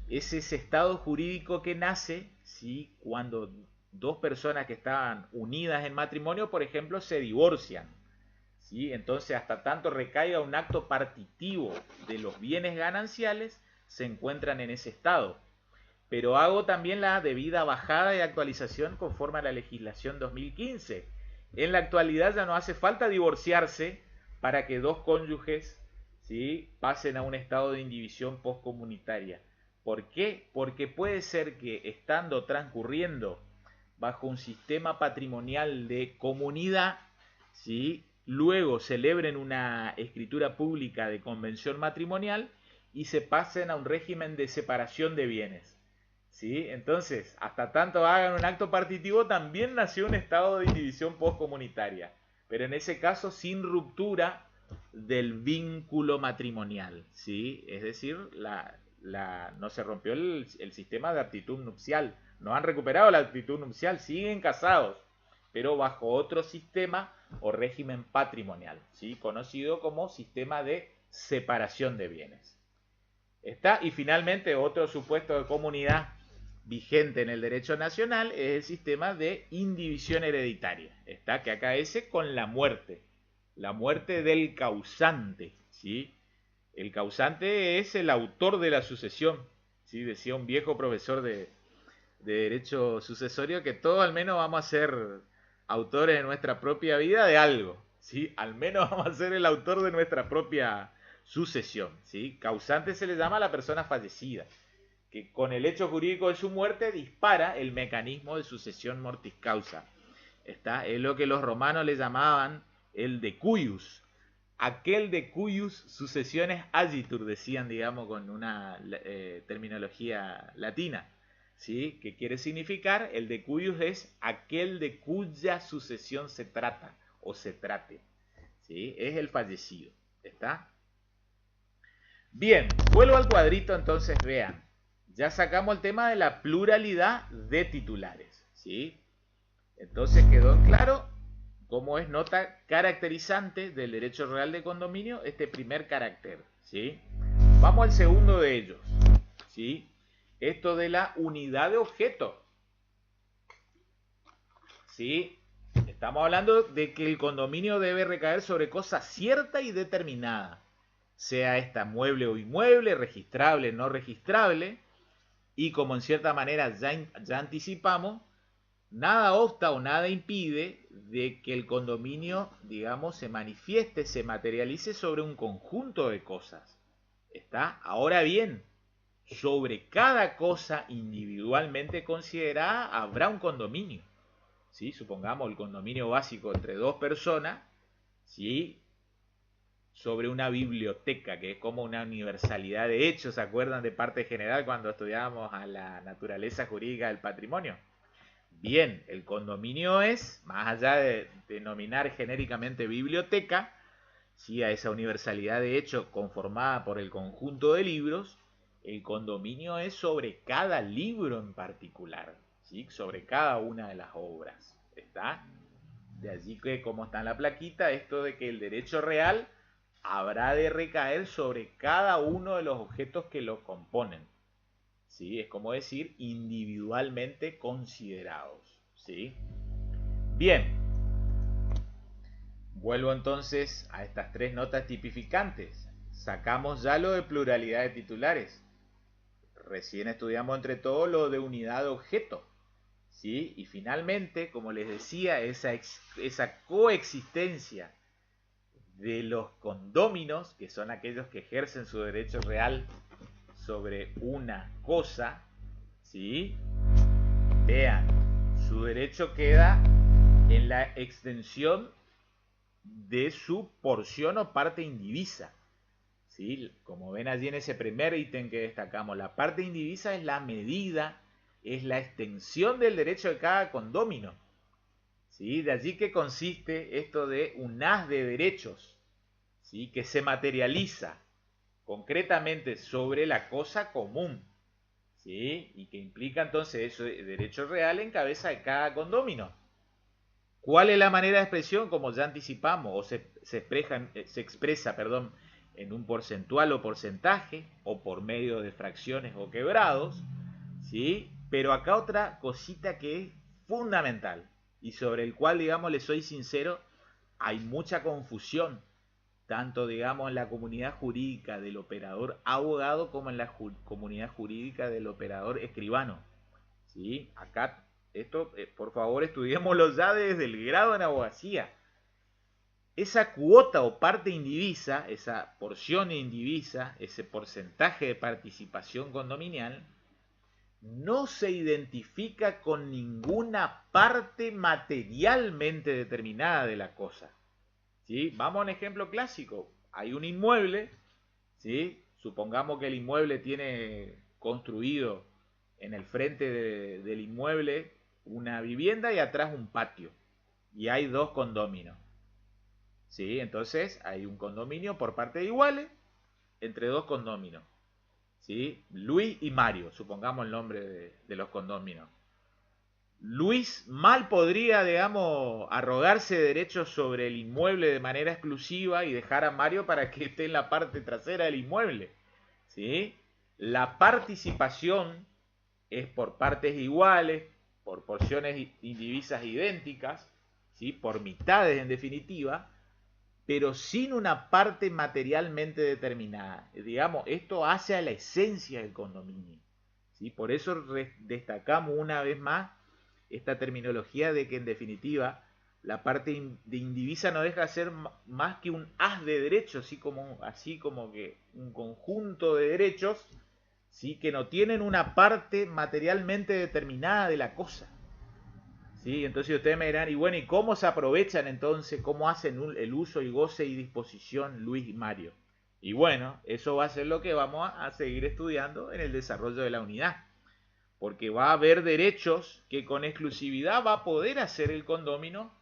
A: Es ese estado jurídico que nace, ¿sí? Cuando dos personas que estaban unidas en matrimonio, por ejemplo, se divorcian, ¿sí? Entonces, hasta tanto recaiga un acto partitivo de los bienes gananciales, se encuentran en ese estado. Pero hago también la debida bajada y actualización conforme a la legislación 2015. En la actualidad ya no hace falta divorciarse para que dos cónyuges, ¿sí? Pasen a un estado de indivisión postcomunitaria. ¿Por qué? Porque puede ser que estando transcurriendo bajo un sistema patrimonial de comunidad, ¿sí? Luego celebren una escritura pública de convención matrimonial y se pasen a un régimen de separación de bienes, ¿sí? Entonces, hasta tanto hagan un acto partitivo, también nació un estado de indivisión postcomunitaria, pero en ese caso sin ruptura del vínculo matrimonial, ¿sí? Es decir, no se rompió el sistema de aptitud nupcial, no han recuperado la aptitud nupcial, siguen casados, pero bajo otro sistema o régimen patrimonial, ¿sí? Conocido como sistema de separación de bienes. ¿Está? Y finalmente, otro supuesto de comunidad vigente en el derecho nacional es el sistema de indivisión hereditaria. ¿Está? Que acá ese con la muerte del causante, ¿sí? El causante es el autor de la sucesión, ¿sí? Decía un viejo profesor de derecho sucesorio que todos al menos vamos a ser autores de nuestra propia vida de algo, ¿sí? Al menos vamos a ser el autor de nuestra propia sucesión, ¿sí? Causante se le llama a la persona fallecida, que con el hecho jurídico de su muerte dispara el mecanismo de sucesión mortis causa. ¿Está? Es lo que los romanos le llamaban el de cuius. Aquel de cuius sucesiones agitur, decían, digamos, con una terminología latina, ¿sí? Que quiere significar, el de cuius es aquel de cuya sucesión se trata o se trate, ¿sí? Es el fallecido. ¿Está? Bien, vuelvo al cuadrito, entonces vean. Ya sacamos el tema de la pluralidad de titulares, ¿sí? Entonces quedó en claro cómo es nota caracterizante del derecho real de condominio este primer carácter, ¿sí? Vamos al segundo de ellos, ¿sí? Esto de la unidad de objeto, ¿sí? Estamos hablando de que el condominio debe recaer sobre cosa cierta y determinada, sea esta mueble o inmueble, registrable, no registrable, y como en cierta manera ya anticipamos, nada obsta o nada impide de que el condominio, digamos, se manifieste, se materialice sobre un conjunto de cosas. ¿Está? Ahora bien, sobre cada cosa individualmente considerada habrá un condominio, ¿sí? Supongamos el condominio básico entre dos personas, ¿sí? Sobre una biblioteca, que es como una universalidad de hechos. ¿Se acuerdan de parte general cuando estudiábamos a la naturaleza jurídica del patrimonio? Bien, el condominio es, más allá de denominar genéricamente biblioteca, ¿sí? A esa universalidad de hechos conformada por el conjunto de libros, el condominio es sobre cada libro en particular, ¿sí? Sobre cada una de las obras. ¿Está? De allí que, como está en la plaquita, esto de que el derecho real habrá de recaer sobre cada uno de los objetos que lo componen, ¿sí? Es como decir individualmente considerados, ¿sí? Bien, vuelvo entonces a estas tres notas tipificantes. Sacamos ya lo de pluralidad de titulares. recién estudiamos entre todos lo de unidad de objeto, ¿sí? Y finalmente, como les decía, esa coexistencia de los condóminos, que son aquellos que ejercen su derecho real sobre una cosa, ¿sí? Vean, su derecho queda en la extensión de su porción o parte indivisa. ¿Sí? Como ven allí en ese primer ítem que destacamos, la parte indivisa es la medida, es la extensión del derecho de cada condómino. ¿Sí? De allí que consiste esto de un haz de derechos, ¿sí? Que se materializa concretamente sobre la cosa común, ¿sí? Y que implica entonces eso de derecho real en cabeza de cada condómino. ¿Cuál es la manera de expresión? Como ya anticipamos, o se expresa, perdón, en un porcentual o porcentaje, o por medio de fracciones o quebrados, ¿sí? Pero acá otra cosita que es fundamental, y sobre el cual, digamos, les soy sincero, hay mucha confusión, tanto, digamos, en la comunidad jurídica del operador abogado como en la comunidad jurídica del operador escribano, ¿sí? Acá, esto, por favor, estudiémoslo ya desde el grado en abogacía. Esa cuota o parte indivisa, esa porción indivisa, ese porcentaje de participación condominial, no se identifica con ninguna parte materialmente determinada de la cosa, ¿sí? Vamos a un ejemplo clásico. Hay un inmueble, ¿sí? Supongamos que el inmueble tiene construido en el frente del inmueble una vivienda y atrás un patio. Y hay dos condóminos, ¿sí? Entonces hay un condominio por partes iguales entre dos condóminos, ¿sí? Luis y Mario, supongamos el nombre de los condóminos. Luis mal podría, digamos, arrogarse derechos sobre el inmueble de manera exclusiva y dejar a Mario para que esté en la parte trasera del inmueble, ¿sí? La participación es por partes iguales, por porciones indivisas idénticas, ¿sí? Por mitades en definitiva, pero sin una parte materialmente determinada. Digamos, esto hace a la esencia del condominio, ¿sí? Por eso destacamos una vez más esta terminología de que en definitiva la parte de indivisa no deja de ser más que un haz de derechos, así como que un conjunto de derechos, ¿sí? Que no tienen una parte materialmente determinada de la cosa, ¿sí? Entonces ustedes me dirán, y bueno, ¿y cómo se aprovechan entonces, cómo hacen el uso y goce y disposición Luis y Mario? Y bueno, eso va a ser lo que vamos a seguir estudiando en el desarrollo de la unidad, porque va a haber derechos que con exclusividad va a poder hacer el condómino,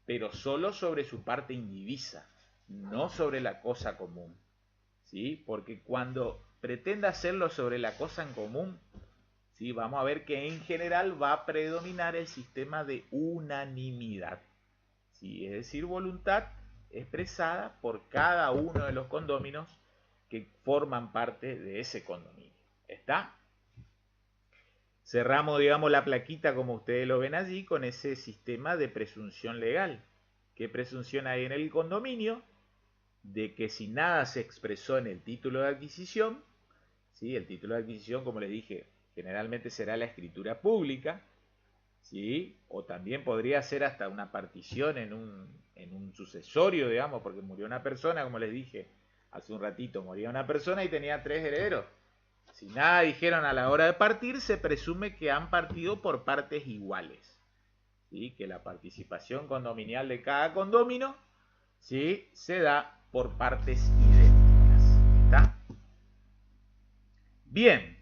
A: pero solo sobre su parte indivisa, no sobre la cosa común, ¿sí? Porque cuando pretenda hacerlo sobre la cosa en común, ¿sí? Vamos a ver que en general va a predominar el sistema de unanimidad, ¿sí? Es decir, voluntad expresada por cada uno de los condóminos que forman parte de ese condominio. ¿Está? Cerramos, digamos, la plaquita como ustedes lo ven allí con ese sistema de presunción legal. ¿Qué presunción hay en el condominio? De que si nada se expresó en el título de adquisición, ¿sí? El título de adquisición, como les dije, generalmente será la escritura pública, ¿sí? O también podría ser hasta una partición en un sucesorio, digamos, porque murió una persona, como les dije hace un ratito, moría una persona y tenía 3 herederos. Si nada dijeron a la hora de partir, se presume que han partido por partes iguales, ¿sí? Que la participación condominial de cada condómino, ¿sí? Se da por partes idénticas. ¿Está? Bien.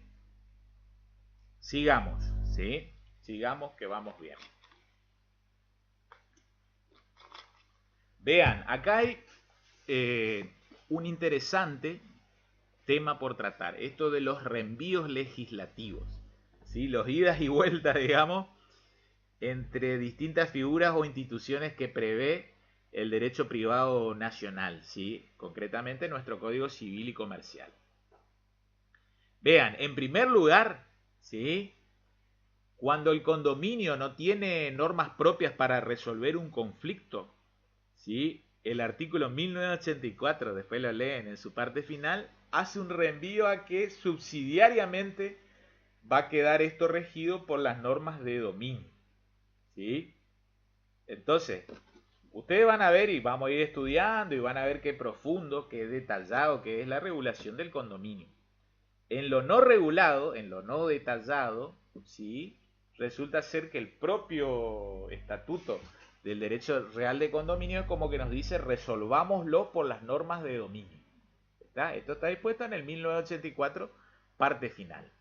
A: Sigamos, ¿sí? Sigamos que vamos bien. Vean, acá hay un interesante tema por tratar, esto de los reenvíos legislativos, ¿sí? Los idas y vueltas, digamos, entre distintas figuras o instituciones que prevé el derecho privado nacional, ¿sí? Concretamente nuestro Código Civil y Comercial. Vean, en primer lugar, ¿sí? Cuando el condominio no tiene normas propias para resolver un conflicto, ¿sí? El artículo 1984, después lo leen en su parte final, hace un reenvío a que subsidiariamente va a quedar esto regido por las normas de dominio. ¿Sí? Entonces, ustedes van a ver y vamos a ir estudiando y van a ver qué profundo, qué detallado que es la regulación del condominio. En lo no regulado, en lo no detallado, ¿sí? Resulta ser que el propio estatuto del derecho real de condominio es como que nos dice resolvámoslo por las normas de dominio. ¿Está? Esto está dispuesto en el 1984, parte final.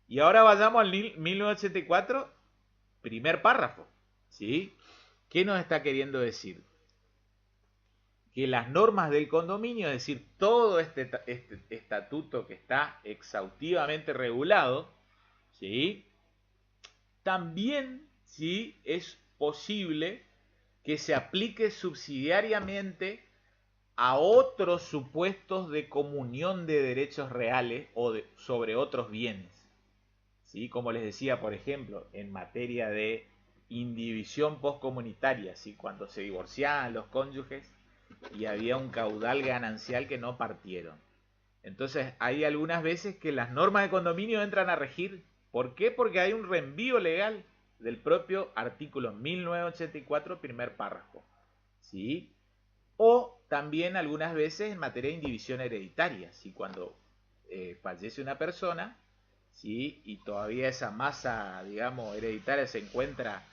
A: Y ahora vayamos al 1984, primer párrafo. ¿Sí? ¿Qué nos está queriendo decir? Que las normas del condominio, es decir, todo este estatuto que está exhaustivamente regulado, ¿sí? También, ¿sí?, es posible que se aplique subsidiariamente a otros supuestos de comunión de derechos reales o sobre otros bienes. ¿Sí? Como les decía, por ejemplo, en materia de indivisión postcomunitaria, ¿sí? Cuando se divorciaban los cónyuges y había un caudal ganancial que no partieron. Entonces hay algunas veces que las normas de condominio entran a regir. ¿Por qué? Porque hay un reenvío legal del propio artículo 1984, primer párrafo. ¿Sí? O también algunas veces en materia de indivisión hereditaria. ¿Sí? Cuando fallece una persona, ¿sí?, y todavía esa masa, digamos, hereditaria se encuentra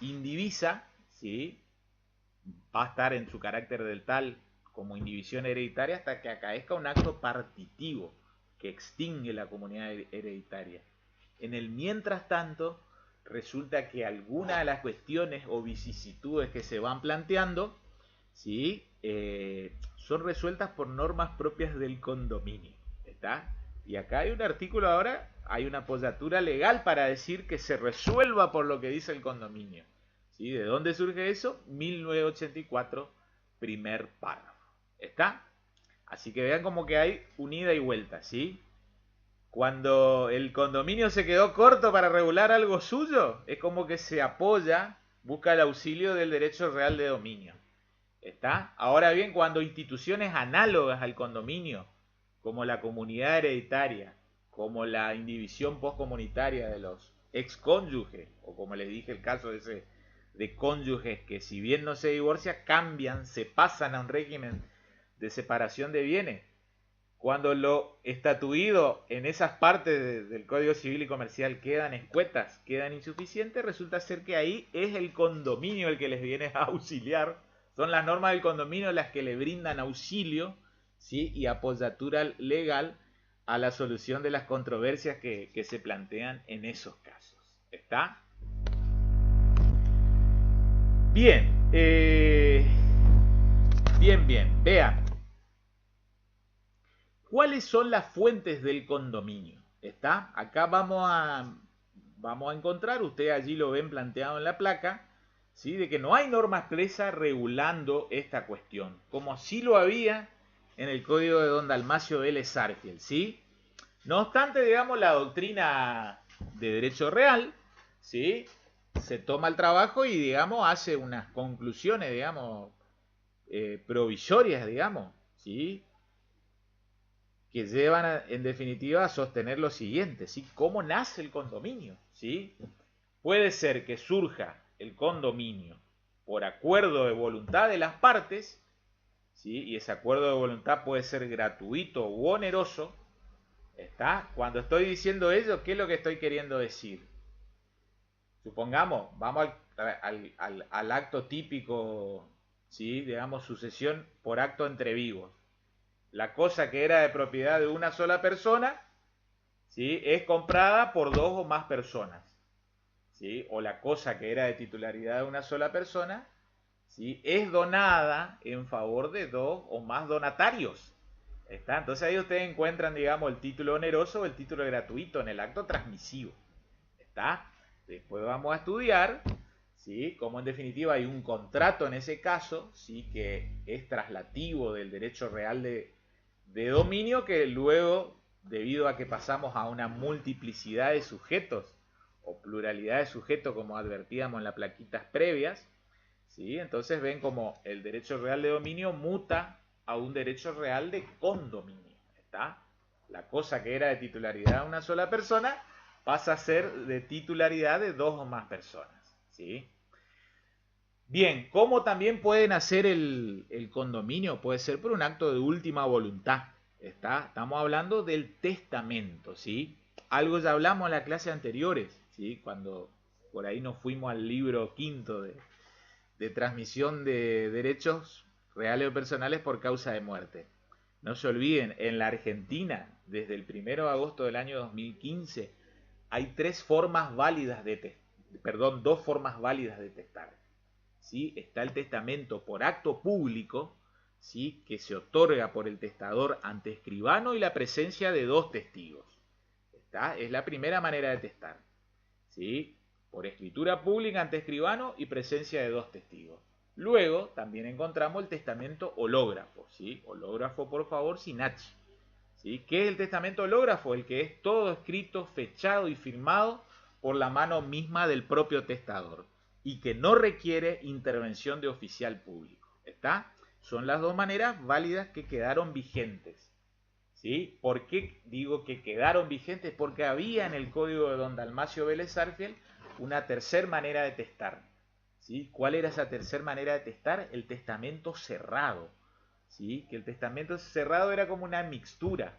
A: indivisa, ¿sí?, va a estar en su carácter del tal como indivisión hereditaria hasta que acaezca un acto partitivo que extingue la comunidad hereditaria. En el mientras tanto, resulta que algunas de las cuestiones o vicisitudes que se van planteando, ¿sí?, son resueltas por normas propias del condominio. ¿Está? Y acá hay un artículo ahora, hay una apoyatura legal para decir que se resuelva por lo que dice el condominio. ¿Sí? ¿De dónde surge eso? 1984, primer párrafo. ¿Está? Así que vean como que hay un ida y vuelta, ¿sí? Cuando el condominio se quedó corto para regular algo suyo, es como que se apoya, busca el auxilio del derecho real de dominio. ¿Está? Ahora bien, cuando instituciones análogas al condominio, como la comunidad hereditaria, como la indivisión postcomunitaria de los excónyuges, o como les dije el caso de cónyuges que si bien no se divorcian, cambian, se pasan a un régimen de separación de bienes. Cuando lo estatuido en esas partes del Código Civil y Comercial quedan escuetas, quedan insuficientes, resulta ser que ahí es el condominio el que les viene a auxiliar. Son las normas del condominio las que le brindan auxilio, ¿sí?, y apoyatura legal a la solución de las controversias que se plantean en esos casos. ¿Está? Bien, bien. Vean. ¿Cuáles son las fuentes del condominio? ¿Está? Acá vamos a encontrar, ustedes allí lo ven planteado en la placa, ¿sí?, de que no hay norma expresa regulando esta cuestión, como sí lo había en el código de don Dalmacio Vélez Sarsfield, ¿sí? No obstante, digamos, la doctrina de derecho real, ¿sí?, se toma el trabajo y, digamos, hace unas conclusiones, digamos, provisorias, digamos, ¿sí?, que llevan en definitiva a sostener lo siguiente, ¿sí? ¿Cómo nace el condominio? ¿Sí? Puede ser que surja el condominio por acuerdo de voluntad de las partes, ¿sí?, y ese acuerdo de voluntad puede ser gratuito u oneroso. ¿Está? Cuando estoy diciendo ello, ¿qué es lo que estoy queriendo decir? Supongamos, vamos al acto típico, ¿sí?, digamos, sucesión por acto entre vivos. La cosa que era de propiedad de una sola persona, ¿sí?, es comprada por dos o más personas. ¿Sí? O la cosa que era de titularidad de una sola persona, ¿sí?, es donada en favor de dos o más donatarios. ¿Está? Entonces ahí ustedes encuentran, digamos, el título oneroso o el título gratuito en el acto transmisivo. ¿Está? Después vamos a estudiar, ¿sí?, cómo en definitiva hay un contrato en ese caso, ¿sí?, que es traslativo del derecho real de dominio, que luego, debido a que pasamos a una multiplicidad de sujetos o pluralidad de sujetos, como advertíamos en las plaquitas previas, ¿sí?, entonces ven como el derecho real de dominio muta a un derecho real de condominio. ¿Está? La cosa que era de titularidad de una sola persona pasa a ser de titularidad de dos o más personas, ¿sí? Bien, ¿cómo también pueden hacer el condominio? Puede ser por un acto de última voluntad. Estamos hablando del testamento, ¿sí? Algo ya hablamos en las clases anteriores, ¿sí? Cuando por ahí nos fuimos al libro quinto de transmisión de derechos reales o personales por causa de muerte. No se olviden, en la Argentina, desde el 1 de agosto del año 2015, hay dos formas válidas de testar. ¿Sí? Está el testamento por acto público, ¿sí? Que se otorga por el testador ante escribano y la presencia de dos testigos. Es la primera manera de testar, ¿sí? Por escritura pública ante escribano y presencia de dos testigos. Luego también encontramos el testamento hológrafo, ¿sí? Hológrafo, por favor, sin H. ¿Sí? ¿Qué es el testamento hológrafo? El que es todo escrito, fechado y firmado por la mano misma del propio testador y que no requiere intervención de oficial público. ¿Está? Son las dos maneras válidas que quedaron vigentes. ¿Sí? ¿Por qué digo que quedaron vigentes? Porque había en el código de don Dalmacio Vélez Arfiel una tercera manera de testar. ¿Sí? ¿Cuál era esa tercera manera de testar? El testamento cerrado. ¿Sí? Que el testamento cerrado era como una mixtura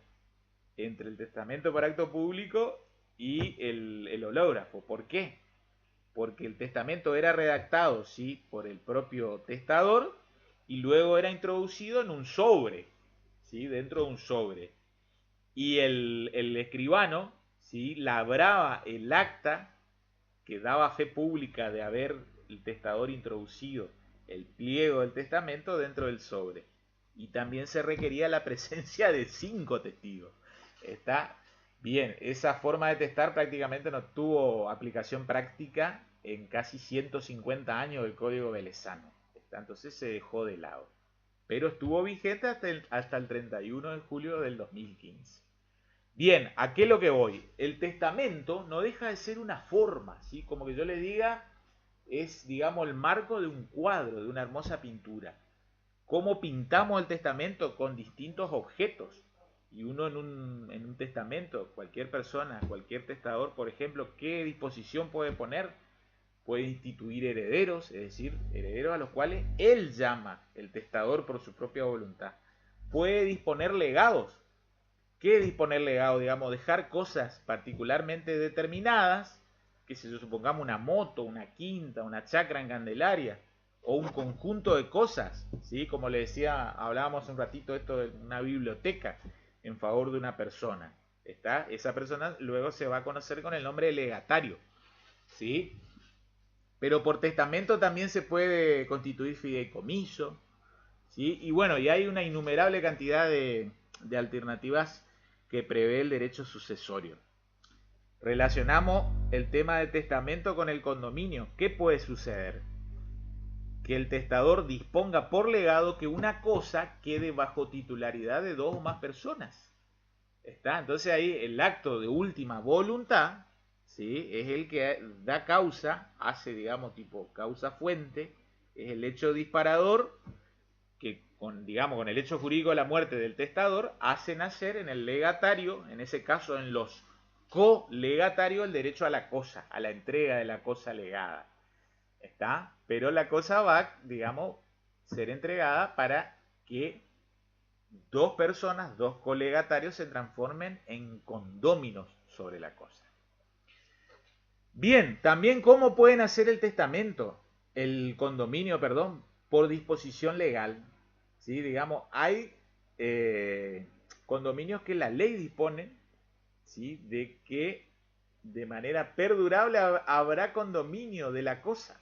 A: entre el testamento por acto público y el hológrafo. ¿Por qué? Porque el testamento era redactado, ¿sí? Por el propio testador y luego era introducido en un sobre, ¿sí? Dentro de un sobre. Y el escribano, ¿sí? Labraba el acta que daba fe pública de haber el testador introducido el pliego del testamento dentro del sobre. Y también se requería la presencia de 5 testigos. Está bien, esa forma de testar prácticamente no tuvo aplicación práctica en casi 150 años del Código Velezano. Entonces se dejó de lado. Pero estuvo vigente hasta el 31 de julio del 2015. Bien, ¿a qué es lo que voy? El testamento no deja de ser una forma, ¿sí? Como que yo le diga, es, digamos, el marco de un cuadro, de una hermosa pintura. ¿Cómo pintamos el testamento? Con distintos objetos. Y uno en un testamento, cualquier persona, cualquier testador, por ejemplo, ¿qué disposición puede poner? Puede instituir herederos, es decir, herederos a los cuales él llama, el testador por su propia voluntad. Puede disponer legados. ¿Qué disponer legado? Digamos, dejar cosas particularmente determinadas, que si supongamos una moto, una quinta, una chacra en Candelaria, o un conjunto de cosas, ¿sí? Como le decía, hablábamos un ratito esto de una biblioteca en favor de una persona. Esa persona luego se va a conocer con el nombre de legatario, ¿sí? Pero por testamento también se puede constituir fideicomiso, ¿sí? Y bueno, y hay una innumerable cantidad de alternativas que prevé el derecho sucesorio. Relacionamos el tema del testamento con el condominio. ¿Qué puede suceder? Que el testador disponga por legado que una cosa quede bajo titularidad de dos o más personas. ¿Está? Entonces ahí el acto de última voluntad, ¿sí? Es el que da causa, hace, digamos, tipo causa fuente, es el hecho disparador que digamos, con el hecho jurídico de la muerte del testador, hace nacer en el legatario, en ese caso en los colegatarios, el derecho a la cosa, a la entrega de la cosa legada. ¿Está? Pero la cosa va, digamos, ser entregada para que dos personas, dos colegatarios, se transformen en condóminos sobre la cosa. Bien, también cómo pueden hacer el testamento, el condominio, perdón, por disposición legal. ¿Sí? Digamos, hay condominios que la ley dispone, ¿sí? De que de manera perdurable habrá condominio de la cosa.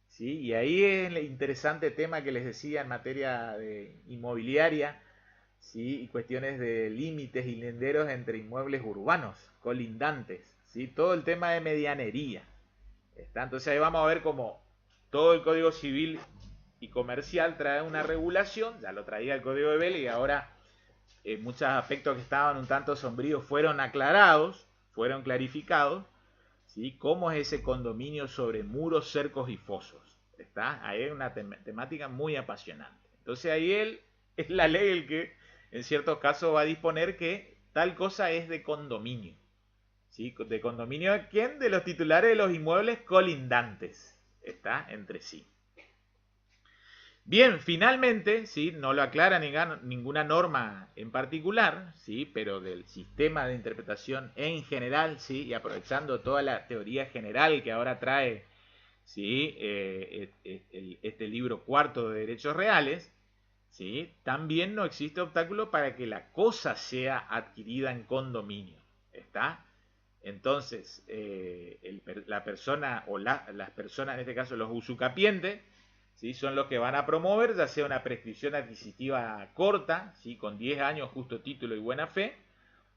A: ¿Sí? Y ahí es el interesante tema que les decía en materia de inmobiliaria, ¿sí? Y cuestiones de límites y linderos entre inmuebles urbanos, colindantes, ¿sí? Todo el tema de medianería. Entonces ahí vamos a ver cómo todo el Código Civil y Comercial trae una regulación, ya lo traía el Código de Vélez y ahora muchos aspectos que estaban un tanto sombríos fueron aclarados, fueron clarificados, ¿sí? ¿Cómo es ese condominio sobre muros, cercos y fosos? Ahí es una temática muy apasionante. Entonces ahí es la ley el que en ciertos casos va a disponer que tal cosa es de condominio. ¿Sí? ¿De condominio de quién? De los titulares de los inmuebles colindantes. Está entre sí. Bien, finalmente, ¿sí? No lo aclara ninguna norma en particular, ¿sí? Pero del sistema de interpretación en general, ¿sí? Y aprovechando toda la teoría general que ahora trae, ¿sí? Este libro cuarto de Derechos Reales, ¿sí? También no existe obstáculo para que la cosa sea adquirida en condominio. ¿Está? Entonces, la persona o las personas, en este caso los usucapientes, ¿sí? Son los que van a promover, ya sea una prescripción adquisitiva corta, ¿sí? Con 10 años, justo título y buena fe,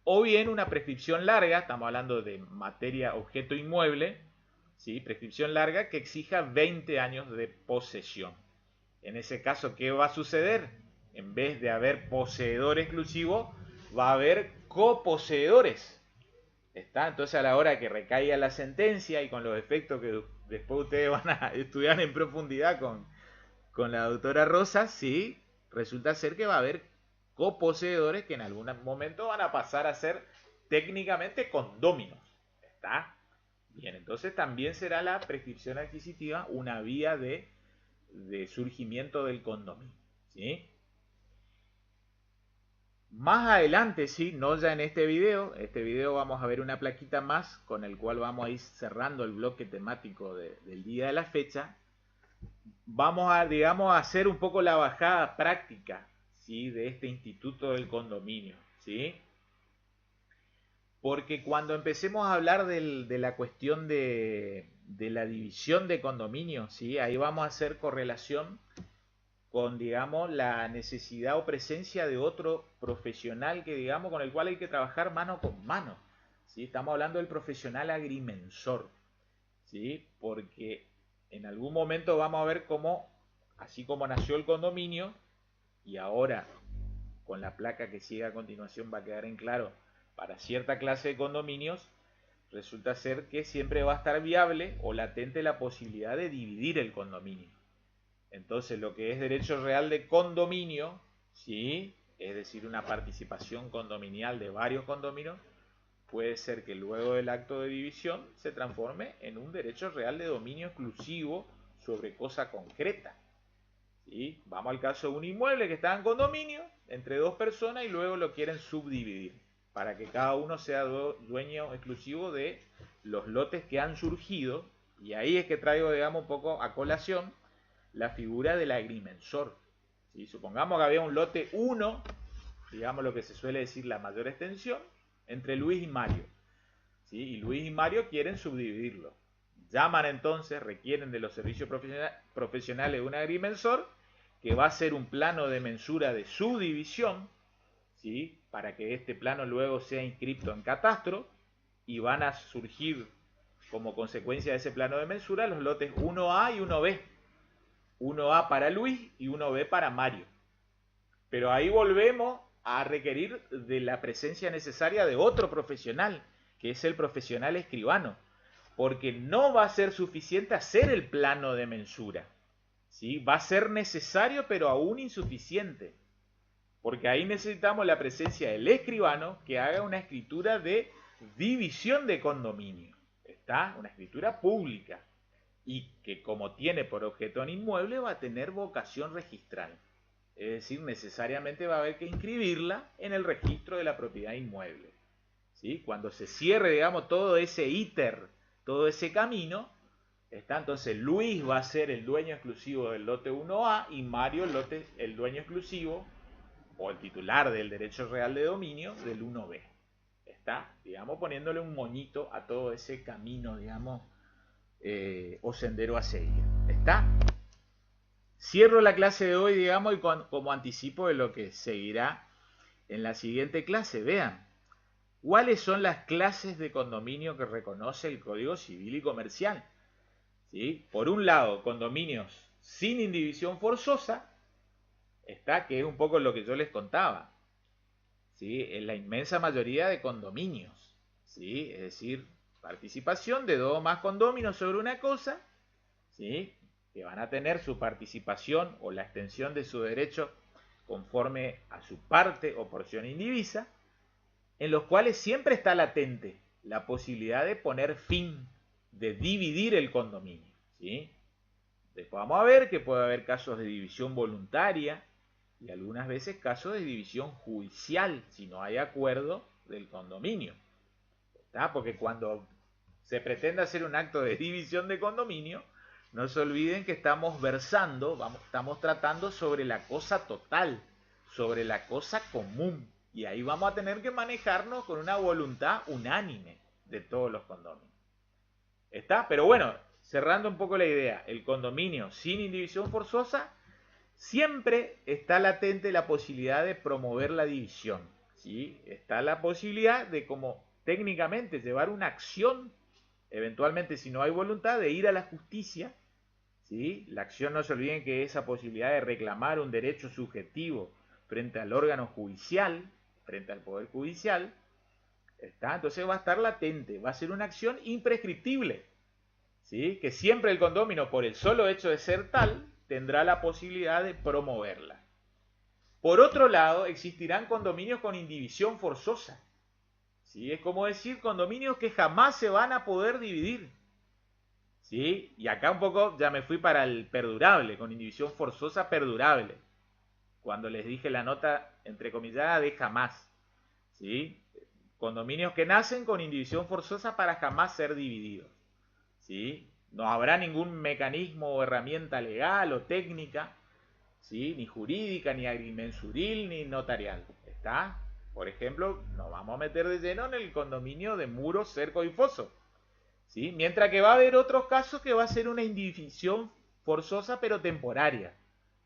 A: o bien una prescripción larga, estamos hablando de materia objeto inmueble, ¿sí? Prescripción larga que exija 20 años de posesión. En ese caso, ¿qué va a suceder? En vez de haber poseedor exclusivo, va a haber coposeedores. ¿Está? Entonces, a la hora que recaiga la sentencia y con los efectos que después ustedes van a estudiar en profundidad con la doctora Rosa, sí, resulta ser que va a haber coposeedores que en algún momento van a pasar a ser técnicamente condóminos. ¿Está? Bien, entonces también será la prescripción adquisitiva una vía de surgimiento del condominio. ¿Sí? Más adelante, sí, no ya en este video vamos a ver una plaquita más con el cual vamos a ir cerrando el bloque temático del día de la fecha. Vamos a, digamos, a hacer un poco la bajada práctica, ¿sí? De este instituto del condominio, ¿sí? Porque cuando empecemos a hablar de la cuestión de la división de condominio, ¿sí? Ahí vamos a hacer correlación con, digamos, la necesidad o presencia de otro profesional que, digamos, con el cual hay que trabajar mano con mano, ¿sí? Estamos hablando del profesional agrimensor, ¿sí? Porque en algún momento vamos a ver cómo, así como nació el condominio, y ahora con la placa que sigue a continuación va a quedar en claro para cierta clase de condominios, resulta ser que siempre va a estar viable o latente la posibilidad de dividir el condominio. Entonces, lo que es derecho real de condominio, ¿sí? Es decir, una participación condominial de varios condominios, puede ser que luego del acto de división se transforme en un derecho real de dominio exclusivo sobre cosa concreta. ¿Sí? Vamos al caso de un inmueble que está en condominio entre dos personas y luego lo quieren subdividir para que cada uno sea dueño exclusivo de los lotes que han surgido. Y ahí es que traigo, digamos, un poco a colación la figura del agrimensor. ¿Sí? Supongamos que había un lote 1, digamos lo que se suele decir la mayor extensión, entre Luis y Mario. ¿Sí? Y Luis y Mario quieren subdividirlo. Llaman entonces, requieren de los servicios profesionales de un agrimensor que va a hacer un plano de mensura de subdivisión, ¿sí? Para que este plano luego sea inscrito en catastro y van a surgir como consecuencia de ese plano de mensura los lotes 1A y 1B. 1A para Luis y 1B para Mario. Pero ahí volvemos a requerir de la presencia necesaria de otro profesional, que es el profesional escribano, porque no va a ser suficiente hacer el plano de mensura, ¿sí? Va a ser necesario, pero aún insuficiente, porque ahí necesitamos la presencia del escribano que haga una escritura de división de condominio, ¿está? Una escritura pública, y que como tiene por objeto un inmueble va a tener vocación registral. Es decir, necesariamente va a haber que inscribirla en el registro de la propiedad inmueble. ¿Sí? Cuando se cierre, digamos, todo ese íter, todo ese camino, está entonces Luis va a ser el dueño exclusivo del lote 1A y Mario el dueño exclusivo o el titular del derecho real de dominio del 1B. Está, digamos, poniéndole un moñito a todo ese camino, digamos, o sendero a seguir. ¿Está? Cierro la clase de hoy, digamos, y como anticipo de lo que seguirá en la siguiente clase. Vean, ¿cuáles son las clases de condominio que reconoce el Código Civil y Comercial? ¿Sí? Por un lado, condominios sin indivisión forzosa, está, que es un poco lo que yo les contaba. ¿Sí? En la inmensa mayoría de condominios, ¿sí? Es decir, participación de dos o más condóminos sobre una cosa, ¿sí? Que van a tener su participación o la extensión de su derecho conforme a su parte o porción indivisa, en los cuales siempre está latente la posibilidad de poner fin, de dividir el condominio, ¿sí? Después vamos a ver que puede haber casos de división voluntaria y algunas veces casos de división judicial, si no hay acuerdo del condominio. ¿Está? Porque cuando se pretende hacer un acto de división de condominio, no se olviden que estamos versando, estamos tratando sobre la cosa total, sobre la cosa común. Y ahí vamos a tener que manejarnos con una voluntad unánime de todos los condominios. ¿Está? Pero bueno, cerrando un poco la idea, el condominio sin indivisión forzosa, siempre está latente la posibilidad de promover la división. ¿Sí? Está la posibilidad de, como técnicamente, llevar una acción, eventualmente si no hay voluntad, de ir a la justicia. ¿Sí? La acción, no se olviden que esa posibilidad de reclamar un derecho subjetivo frente al órgano judicial, frente al Poder Judicial, ¿está? Entonces va a estar latente, va a ser una acción imprescriptible, ¿sí? Que siempre el condómino, por el solo hecho de ser tal, tendrá la posibilidad de promoverla. Por otro lado, existirán condominios con indivisión forzosa, ¿sí? Es como decir condominios que jamás se van a poder dividir, ¿sí? Y acá un poco ya me fui para el perdurable, con indivisión forzosa perdurable, cuando les dije la nota entrecomillada de jamás, ¿sí? Condominios que nacen con indivisión forzosa para jamás ser divididos, ¿sí? No habrá ningún mecanismo o herramienta legal o técnica, ¿sí? Ni jurídica, ni agrimensuril, ni notarial. ¿Está? Por ejemplo, nos vamos a meter de lleno en el condominio de muro, cerco y foso, ¿sí? Mientras que va a haber otros casos que va a ser una indivisión forzosa pero temporaria,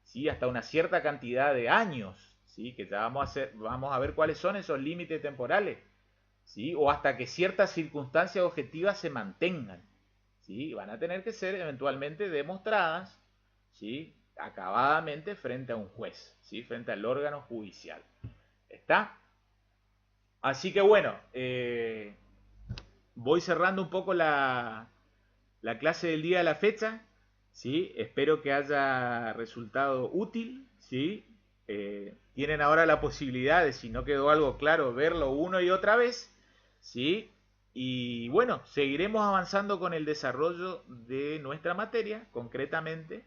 A: ¿sí? Hasta una cierta cantidad de años, ¿sí? Que ya vamos a ver cuáles son esos límites temporales, ¿sí? O hasta que ciertas circunstancias objetivas se mantengan, ¿sí? Van a tener que ser eventualmente demostradas, ¿sí? Acabadamente frente a un juez, ¿sí? Frente al órgano judicial. ¿Está? Así que bueno, voy cerrando un poco la clase del día de la fecha, ¿sí? Espero que haya resultado útil, ¿sí? Tienen ahora la posibilidad de, si no quedó algo claro, verlo una y otra vez, ¿sí? Y bueno, seguiremos avanzando con el desarrollo de nuestra materia, concretamente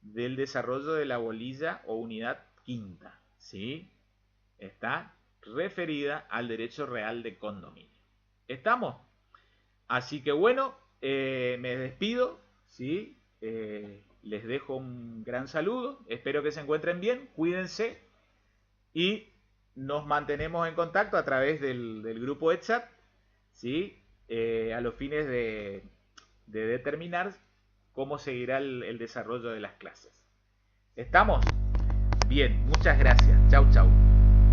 A: del desarrollo de la bolilla o unidad quinta, ¿sí? Está referida al derecho real de condominio. ¿Estamos? Así que bueno, me despido, ¿sí? Les dejo un gran saludo, espero que se encuentren bien, cuídense y nos mantenemos en contacto a través del grupo de chat, ¿sí? A los fines de determinar cómo seguirá el desarrollo de las clases. ¿Estamos? Bien, muchas gracias. Chau, chau.